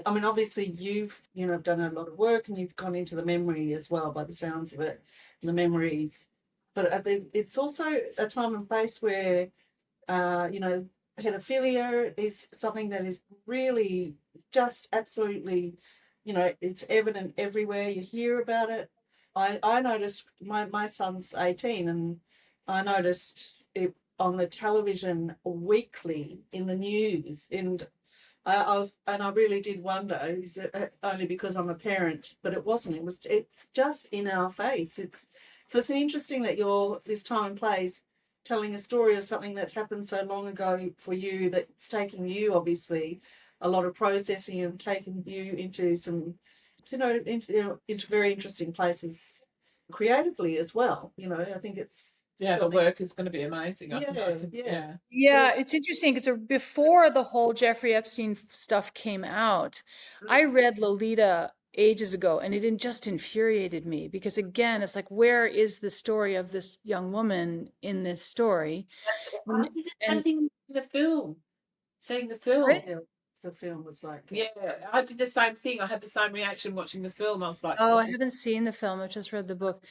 I mean, obviously you've done a lot of work and you've gone into the memory as well, by the sounds of it, the memories. But it's also a time and place where, pedophilia is something that is really just absolutely, it's evident everywhere. You hear about it. I noticed my son's 18, and I noticed it on the television weekly in the news, and I really did wonder, is it only because I'm a parent, but it wasn't. It's just in our face. It's interesting that you're this time and place telling a story of something that's happened so long ago for you, that it's taken you obviously a lot of processing and taken you into some, into very interesting places creatively as well. I think it's The work is going to be amazing. Yeah. Yeah, it's interesting because before the whole Jeffrey Epstein stuff came out, I read Lolita ages ago, and it just infuriated me because, again, it's like, where is the story of this young woman in this story? I did the same thing in the film. Seeing the film. Right? The film was like, Yeah, I did the same thing. I had the same reaction watching the film. I was like, Oh, I haven't seen the film. I've just read the book.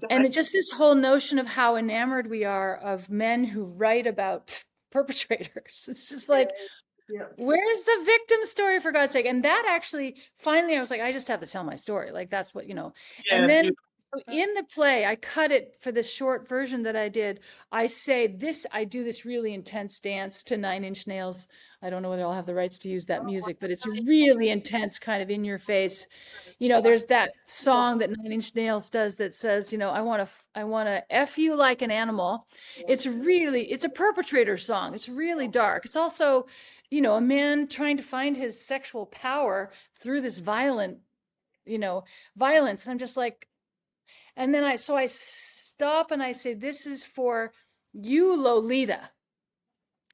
And it just this whole notion of how enamored we are of men who write about perpetrators. It's just like, where's the victim story, for God's sake? And that actually, finally, I was like, I just have to tell my story. Like, that's what, And then in the play, I cut it for the short version that I did. I do this really intense dance to Nine Inch Nails. I don't know whether I'll have the rights to use that music, but it's really intense, kind of in your face. There's that song that Nine Inch Nails does that says, I want to F you like an animal. It's a perpetrator song. It's really dark. It's also, a man trying to find his sexual power through this violence. And I'm just like, and then I stop and I say, this is for you, Lolita.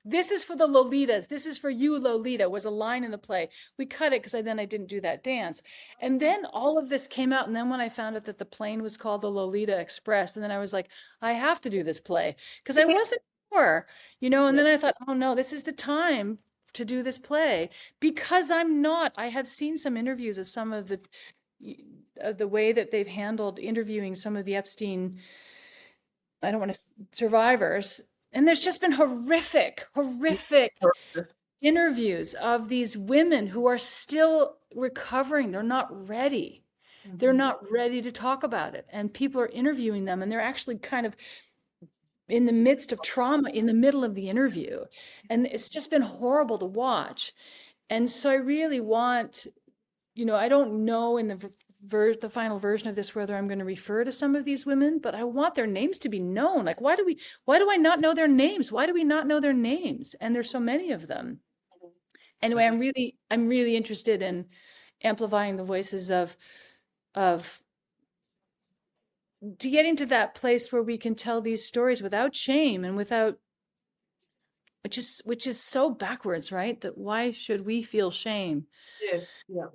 This is for the Lolitas. This is for you, Lolita, was a line in the play. We cut it because I didn't do that dance. And then all of this came out. And then when I found out that the plane was called the Lolita Express, and then I was like, I have to do this play because I wasn't sure, and then I thought, oh no, this is the time to do this play because I have seen some interviews of some of the way that they've handled interviewing some of the Epstein, I don't want to, survivors. And there's just been horrific interviews of these women who are still recovering. They're not ready. They're not ready to talk about it. And people are interviewing them, and they're actually kind of in the midst of trauma in the middle of the interview. And it's just been horrible to watch. And so I really want, I don't know in the final version of this whether I'm going to refer to some of these women, but I want their names to be known. Like, why do I not know their names? Why do we not know their names? And there's so many of them. Anyway, I'm really interested in amplifying the voices of to getting to that place where we can tell these stories without shame and without, which is so backwards, right? That why should we feel shame? Yes, yeah.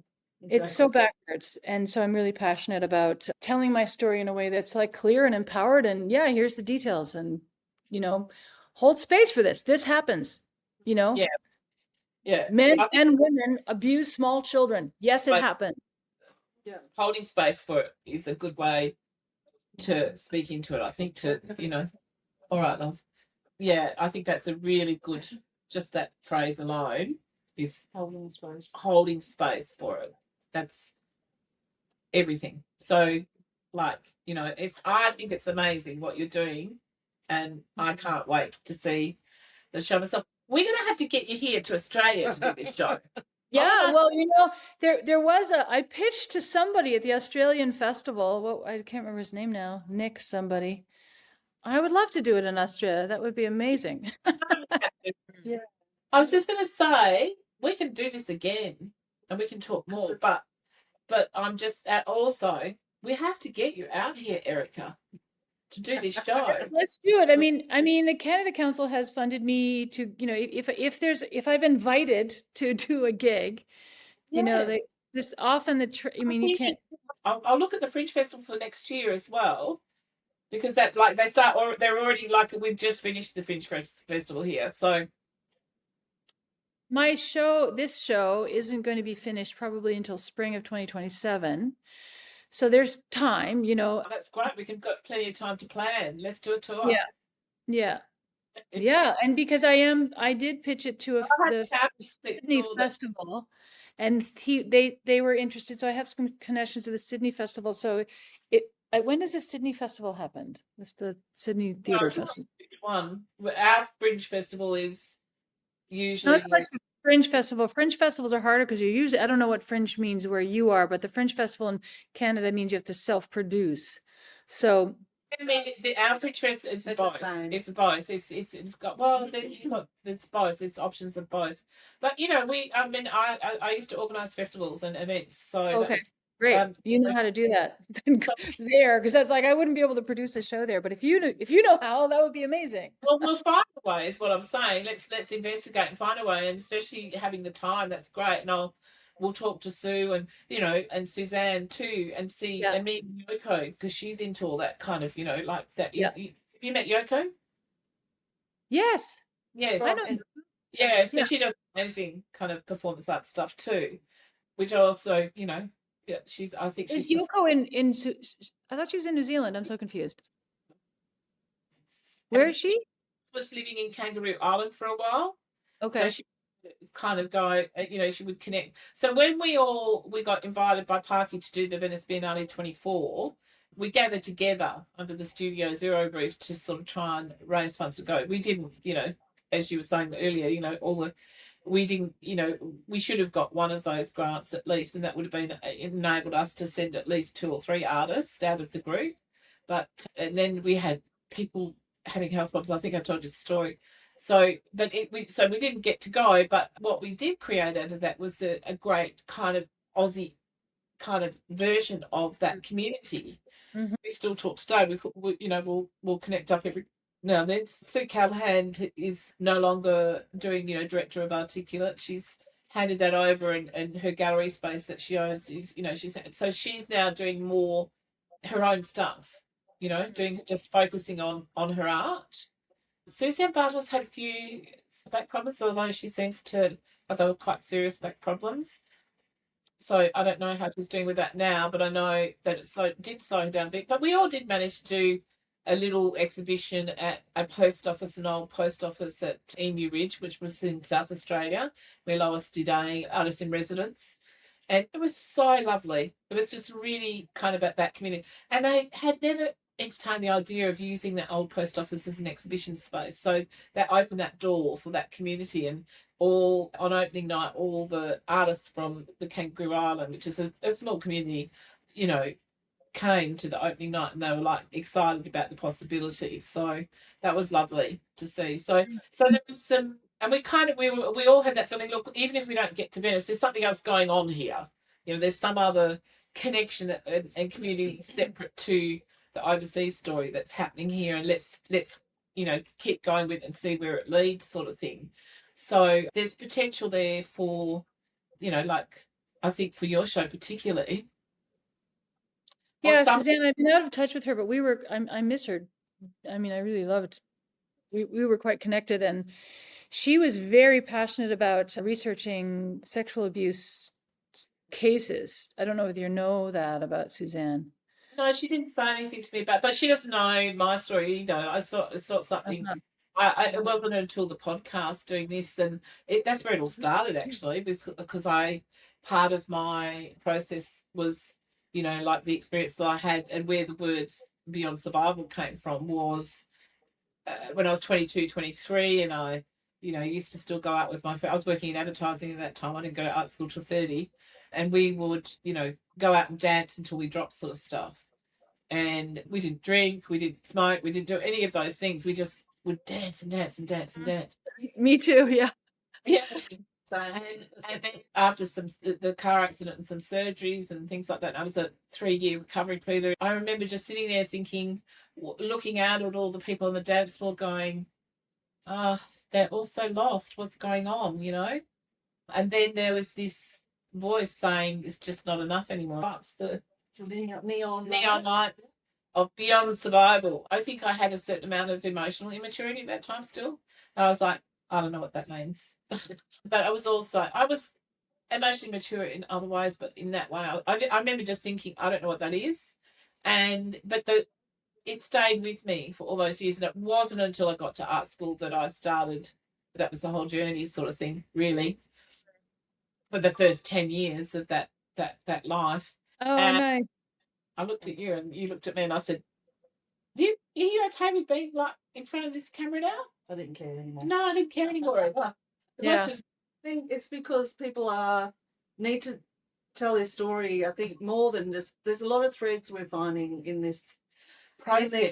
Exactly. It's so backwards. And so I'm really passionate about telling my story in a way that's like clear and empowered. And yeah, here's the details. And, hold space for this. This happens, Yeah. Men and women abuse small children. Yes, it happened. Yeah. Holding space for it is a good way to speak into it. I think all right, love. Yeah, I think that's a really good, just that phrase alone is holding space for it. That's everything. So, I think it's amazing what you're doing, and I can't wait to see the show myself. We're going to have to get you here to Australia to do this show. Yeah, well, there was I pitched to somebody at the Australian festival. Well, I can't remember his name now. Nick somebody. I would love to do it in Australia. That would be amazing. Yeah. I was just going to say, we can do this again and we can talk more, but I'm just also, we have to get you out here, Erika, to do this show. Let's do it. I mean, the Canada Council has funded me to, if I've invited to do a gig, you can't. I'll look at the Fringe Festival for next year as well, because they're already we've just finished the Fringe Festival here, so. This show isn't going to be finished probably until spring of 2027. So there's time, Oh, that's great. We can got plenty of time to plan. Let's do a tour. Yeah. And because I did pitch it to the Sydney Festival, and they were interested. So I have some connections to the Sydney Festival. So when does the Sydney Festival happen? It's the Sydney Theatre Festival. One. Our Fringe Festival is usually Fringe festival. Fringe festivals are harder because you're usually, I don't know what fringe means where you are, but the fringe festival in Canada means you have to self-produce. So I mean, the average dress is It's both. the same. It's both. It's got it's both. There's options of both. But you know, I used to organise festivals and events, so okay, that's great. You know how to do that there, because that's like I wouldn't be able to produce a show there, but if you know how, that would be amazing. well, we'll find a way. Is what I'm saying. Let's investigate and find a way, and especially having the time. That's great. And we'll talk to Sue and and Suzanne too, and see Yeah. and meet Yoko because she's into all that kind of like that. Yeah. Have you met Yoko? Yes, Yeah, I know. yeah. So Yeah. she does amazing kind of performance art stuff too, which also yeah, she's. I think Is she's. Yoko I thought she was in New Zealand. I'm so confused. Where is she? Was living in Kangaroo Island for a while. Okay. So she kind of go, she would connect. So when we got invited by Parky to do the Venice Biennale 24, we gathered together under the StudioZer0 brief to sort of try and raise funds to go. We didn't, as you were saying earlier, we didn't, we should have got one of those grants at least, and that would have been enabled us to send at least 2 or 3 artists out of the group. And then we had people having health problems. I think I told you the story. So we didn't get to go, but what we did create out of that was a great kind of Aussie kind of version of that community. Mhm. We still talk today. We'll connect up every now and then. Sue Callahan is no longer doing director of Articulate. She's handed that over, and her gallery space that she owns is she's now doing more her own stuff. Doing just focusing on her art. Suzanne Bartels had a few back problems, although she seems to have they were quite serious back problems. So I don't know how she's doing with that now, but I know that it did slow her down a bit. But we all did manage to do a little exhibition at a post office, an old post office at Emu Ridge, which was in South Australia, where Lois did a artist in residence. And it was so lovely. It was just really kind of at that community. And they had never entertained the idea of using that old post office as an exhibition space. So that opened that door for that community. And on opening night, all the artists from the Kangaroo Island, which is a small community, came to the opening night, and they were like excited about the possibilities. So that was lovely to see. So there was some, and we all had that feeling. Look, even if we don't get to Venice, there's something else going on here. There's some other connection and community separate to the overseas story that's happening here, and let's keep going with it and see where it leads, sort of thing. So there's potential there for I think for your show particularly. Yeah, Suzanne, I've been out of touch with her, but I miss her. I mean, I really loved, we were quite connected, and she was very passionate about researching sexual abuse cases. I don't know whether you know that about Suzanne. No, she didn't say anything to me about, but she doesn't know my story either. It's not something. It wasn't until the podcast doing this, and that's where it all started actually, because part of my process was, like the experience that I had, and where the words Beyond Survival came from was when I was 22, 23, and I, used to still go out with my friends. I was working in advertising at that time. I didn't go to art school till 30, and we would, go out and dance until we dropped, sort of stuff. And we didn't drink, we didn't smoke, we didn't do any of those things. We just would dance and dance and dance and dance. Me too, yeah. Yeah. And then after the car accident and some surgeries and things like that, I was a 3-year recovery period. I remember just sitting there thinking, looking out at all the people on the dance floor going, they're all so lost. What's going on, And then there was this voice saying, it's just not enough anymore. It's the Neon lights of Beyond Survival. I think I had a certain amount of emotional immaturity at that time still. And I was like, I don't know what that means. But I was emotionally mature in other ways, but in that way, I remember just thinking, I don't know what that is. But it stayed with me for all those years. And it wasn't until I got to art school that I started, that was the whole journey sort of thing, really. For the first 10 years of that life. Oh, nice. I looked at you and you looked at me and I said, are you okay with being like in front of this camera now? I didn't care anymore. No, I didn't care anymore. Yeah. think it's because people need to tell their story. I think more than just, there's a lot of threads we're finding in these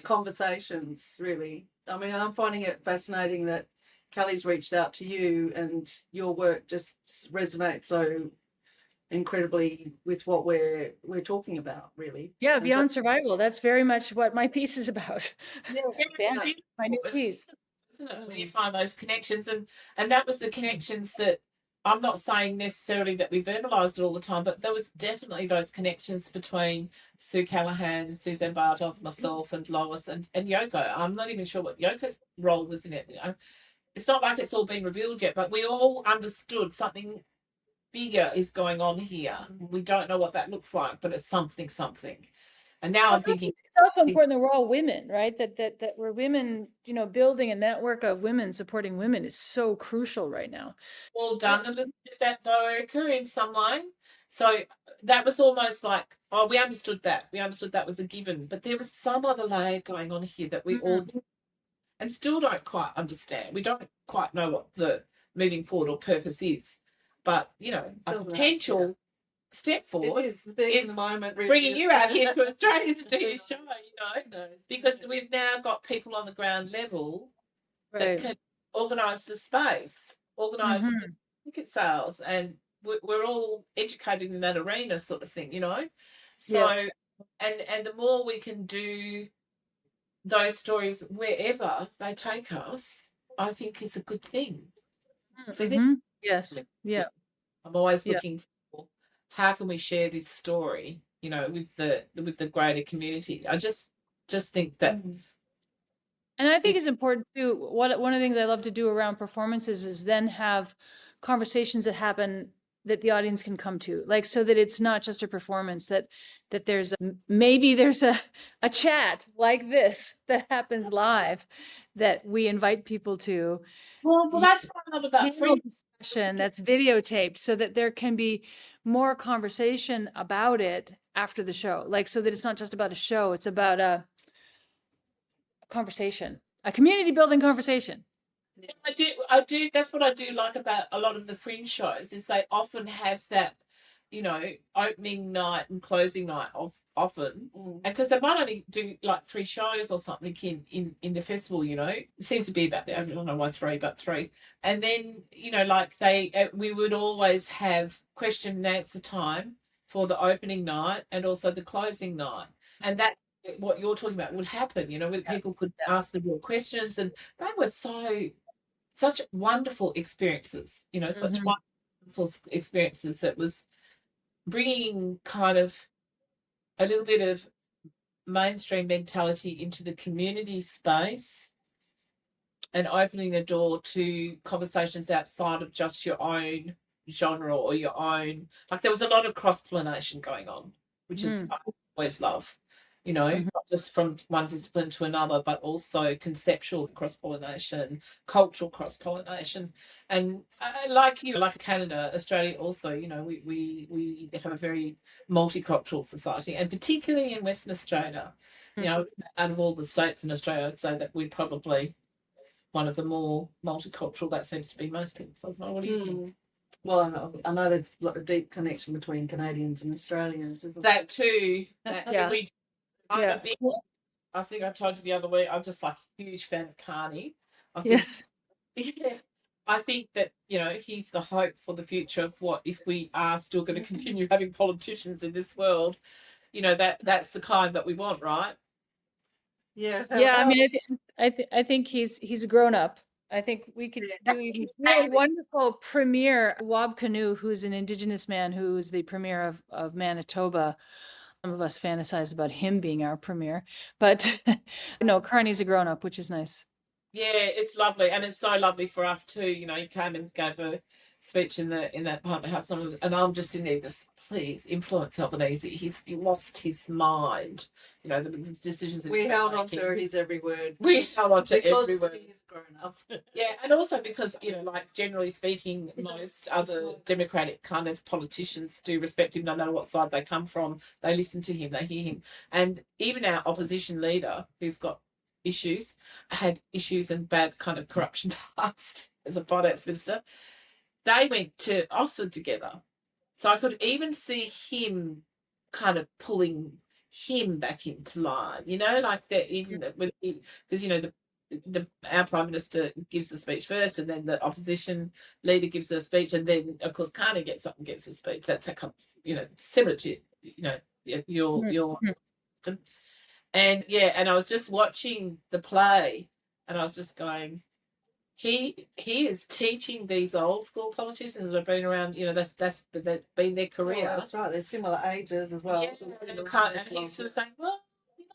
conversations, really. I mean, I'm finding it fascinating that Kelly's reached out to you and your work just resonates so incredibly with what we're talking about, really. Yeah, And Beyond Survival. That's very much what my piece is about. Yeah, My new piece. when you find those connections, and that was the connections that I'm not saying necessarily that we verbalized it all the time, but there was definitely those connections between Sue Callahan, Suzanne Bartos, myself, and Lois and Yoko. I'm not even sure what Yoko's role was in it. You know, it's not like it's all been revealed yet, but we all understood something bigger is going on here. We don't know what that looks like, but it's something. And now I'm thinking It's also important that we're all women, right? That we're women, you know, building a network of women supporting women is so crucial right now. well done a little bit of that though, Erika, in some way. So that was almost like, oh, we understood that. We understood that was a given. But there was some other layer going on here that we all did and still don't quite understand. We don't quite know what the moving forward or purpose is. But, you know, a potential step forward it is the big in the moment, really, bringing you out here to Australia to do your show, you know, because we've now got people on the ground level that can organise the space, organise the ticket sales, and we're all educated in that arena sort of thing, you know. So, and the more we can do those stories wherever they take us, I think is a good thing. So yes, yeah. I'm always looking for how can we share this story, you know, with the greater community. I just think that. And I think it's important too. One of the things I love to do around performances is then have conversations that happen that the audience can come to, like, so that it's not just a performance, that there's maybe there's a chat like this that happens live that we invite people to. Well, that's what I love about free discussion that's videotaped, so that there can be more conversation about it after the show, like, so that it's not just about a show, it's about a conversation, a community building conversation. I do. That's what I do like about a lot of the fringe shows is they often have that, you know, opening night and closing night often, and because they might only do like 3 shows or something in the festival, you know, it seems to be about there. I don't know why 3, but 3, and then, you know, like we would always have question and answer time for the opening night and also the closing night, and that what you're talking about would happen, you know, where people could ask the real questions, and they were such wonderful experiences, you know, such wonderful experiences that was bringing kind of a little bit of mainstream mentality into the community space and opening the door to conversations outside of just your own genre or your own, like there was a lot of cross-pollination going on, which is I always love. You know, not just from one discipline to another, but also conceptual cross-pollination, cultural cross-pollination. And like you, like Canada, Australia also, you know, we have a very multicultural society, and particularly in Western Australia, you know, out of all the states in Australia, I'd say that we're probably one of the more multicultural. That seems to be most people. So what do you think? Well, I know there's a deep connection between Canadians and Australians, isn't there? That too. Yeah. I'm I think I told you the other week, I'm just like a huge fan of Carney. Yes. Yeah. I think that, you know, he's the hope for the future of what if we are still going to continue having politicians in this world, you know, that's the kind that we want, right? Yeah. Yeah, I mean, I think he's a grown up. I think we could do even a wonderful premiere. Wab Canoe, who's an Indigenous man who is the premier of Manitoba. Some of us fantasize about him being our premier, but no, Carney's a grown up, which is nice. Yeah, it's lovely, and it's so lovely for us too. You know, you came and gave a speech in that Parliament House, and I'm just in there, just please influence Albanese. He's lost his mind. You know, the decisions that we held on to his every word. We held on to every word. He's grown up. Yeah, and also because, you know, like generally speaking, most other Democratic kind of politicians do respect him, no matter what side they come from. They listen to him, they hear him, and even our opposition leader, who's got issues, had issues and bad kind of corruption past as a finance minister. they went to Oxford together. So I could even see him kind of pulling him back into line, like that, even with, because our Prime Minister gives the speech first, and then the opposition leader gives the speech, and then of course Carney gets up and gets the speech. That's how come, similar to your and and I was just watching the play, and I was just going, he is teaching these old school politicians that have been around, that's been their career. That's right. They're similar ages as well. Yeah, and he's sort of saying, well,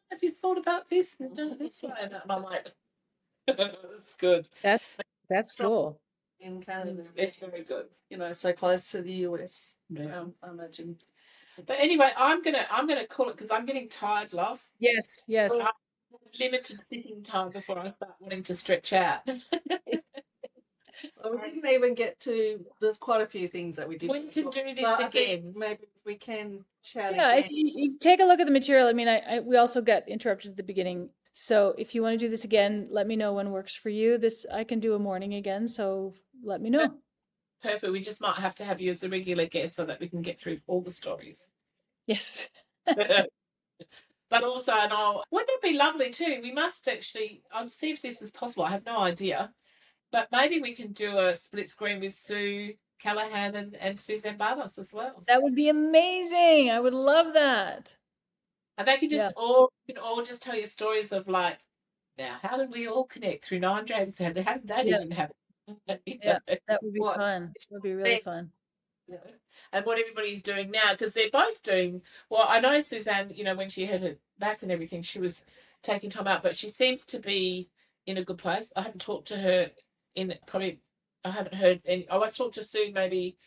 have you thought about this and do it this way? And I'm like, it's good. That's cool. In Canada, It's very good. So close to the US. Yeah. I imagine. But anyway, I'm gonna call it, because I'm getting tired, love. Yes. I have limited sitting time before I start wanting to stretch out. Well, we didn't even get to. There's quite a few things that we did. We can do this But I again. think maybe we can chat Yeah, again. if you take a look at the material, I mean, we also got interrupted at the beginning. So if you want to do this again, let me know when works for you. I can do a morning again, so let me know. Perfect. We just might have to have you as a regular guest so that we can get through all the stories. Yes. But also, wouldn't it be lovely too? We must actually, I'll see if this is possible. I have no idea. But maybe we can do a split screen with Sue Callahan and Suzanne Bartos as well. That would be amazing. I would love that. And they can just all just tell you stories of, like, now, how did we all connect through 9 Dragons? How did that even happen? Yeah, that would be fun. It would be really fun. Yeah. And what everybody's doing now, because they're both doing well. I know Suzanne, when she had her back and everything, she was taking time out, but she seems to be in a good place. I haven't talked to her I haven't heard any. I talked to Sue maybe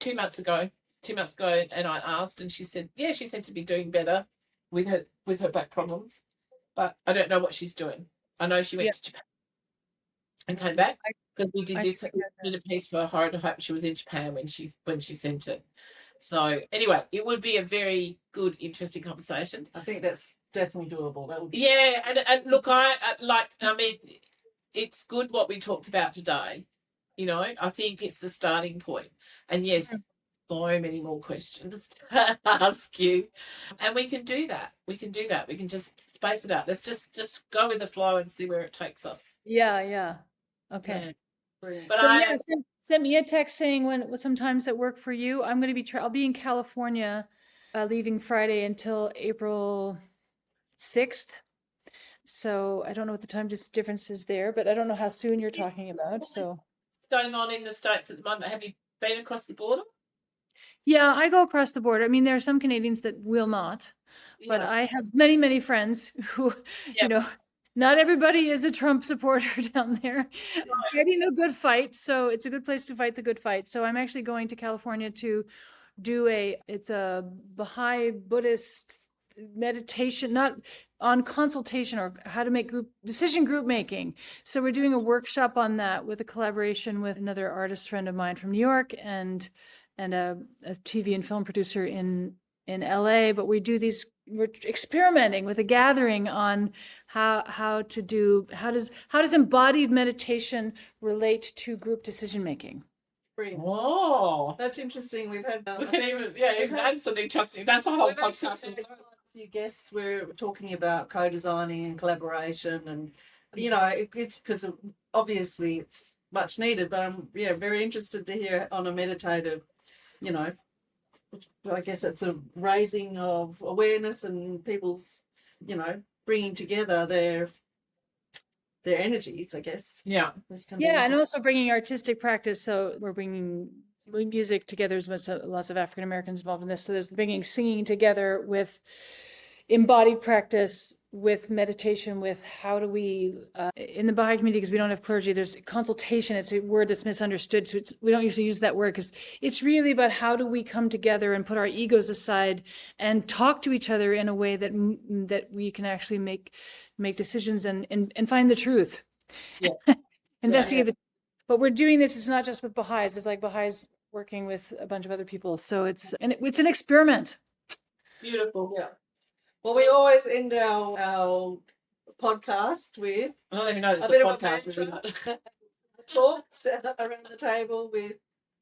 2 months ago, and I asked, and she said, yeah, she seemed to be doing better with her back problems, but I don't know what she's doing. I know she went to Japan and came back, because we did a piece for Horror Hope. She was in Japan when she sent it. So anyway, it would be a very good, interesting conversation. I think that's definitely doable. That would be and look, I mean, it's good what we talked about today. I think it's the starting point. And yes, so many more questions to ask you. And we can do that. We can just space it out. Let's just go with the flow and see where it takes us. Yeah. Okay. Yeah. But So send me a text saying sometimes that work for you. I'm going to be I'll be in California, leaving Friday until April 6th. So I don't know what the time difference is there, but I don't know how soon you're talking about. So going on in the States at the moment, have you been across the border? Yeah, I go across the border. I mean, there are some Canadians that will not, but I have many, many friends who, not everybody is a Trump supporter down there, fighting the good fight. So it's a good place to fight the good fight. So I'm actually going to California to do it's a Bahá'í Buddhist meditation, not on consultation or how to make group making. So we're doing a workshop on that with a collaboration with another artist friend of mine from New York and a TV and film producer in LA. But we're experimenting with a gathering on how does embodied meditation relate to group decision making. Oh, that's interesting. We've had we can even add something interesting. That's a whole podcast. A few guests were talking about co-designing and collaboration, and it's because obviously it's much needed. But I'm very interested to hear on a meditative, I guess it's a raising of awareness and people's, bringing together their energies, I guess. Yeah. And also bringing artistic practice. So we're bringing music together. There's lots of African Americans involved in this. So there's bringing singing together with embodied practice, with meditation, with how do we, in the Baha'i community, because we don't have clergy, there's consultation. It's a word that's misunderstood. So we don't usually use that word because it's really about how do we come together and put our egos aside and talk to each other in a way that we can actually make decisions and find the truth. Yeah. Investigate but we're doing this, it's not just with Baha'is, it's like Baha'is working with a bunch of other people. So it's an experiment. Beautiful. Yeah. Well, we always end our podcast with I don't even know it's a bit a of podcast. a talks around the table with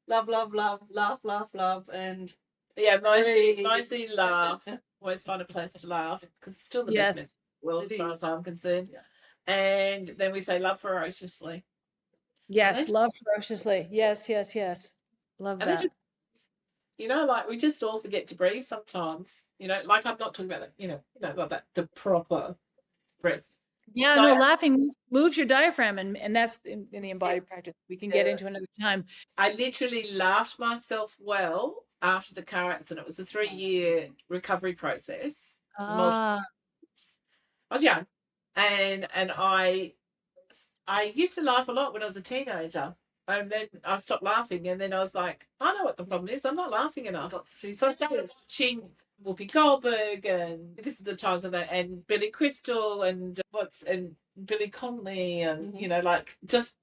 love, love, love, laugh, laugh, love, and Yeah, Really- mostly laugh. Always find a place to laugh because it's still the best Yes. well, It as far is. as I'm concerned. Yeah. And then we say love ferociously. Yes. then- Love ferociously. Yes. Yes. Yes. Love And then that. just, like we just all forget to breathe sometimes. Like I'm not talking about that, about that the proper breath. Yeah, So- no, laughing moves your diaphragm, and that's in the embodied practice. We can get Yeah. into another time. I literally laughed myself well after the car accident. It was a 3-year recovery process. Ah, I was young, and I used to laugh a lot when I was a teenager, and then I stopped laughing, and then I was like, I know what the problem is. I'm not laughing enough. got two So I started sisters. watching Whoopi Goldberg, and this is the times of that, and Billy Crystal, and Billy Connolly, and Mhm. like just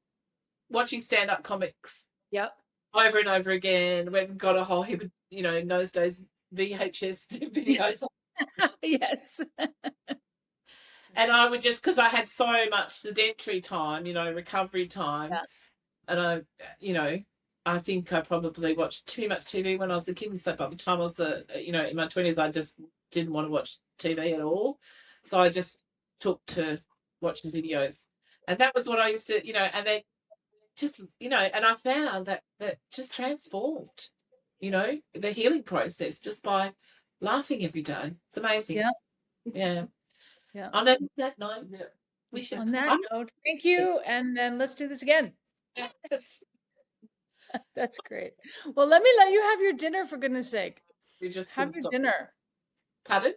watching stand-up comics yep. over and over again. When got a whole heap of, in those days, VHS videos. Yes. And I would just, because I had so much sedentary time, recovery time. Yeah. And I think I probably watched too much TV when I was a kid. And so by the time I was, in my 20s, I just didn't want to watch TV at all. So I just took to watching videos. And that was what I used to, and then just, and I found that just transformed, the healing process just by laughing every day. It's amazing. Yeah. Yeah. Yeah. On that note, Yeah. we should. On that note, thank you, and let's do this again. That's great. Well, let you have your dinner, for goodness sake. We just Have couldn't your stop. dinner. Pardon?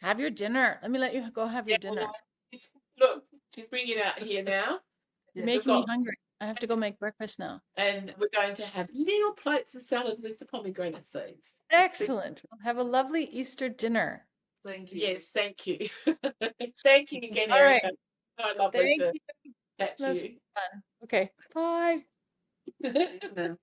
Have your dinner. Let me let you go have your dinner. Well, look, she's bringing it out here now. You're We've making me got- hungry. I have to go make breakfast now. And we're going to have little plates of salad with the pomegranate seeds. Excellent. Have a lovely Easter dinner. Thank you. Yes, thank you. Thank you again, All right. Erika. So lovely Thank to you. chat to That's you. fun. Okay. Bye. No.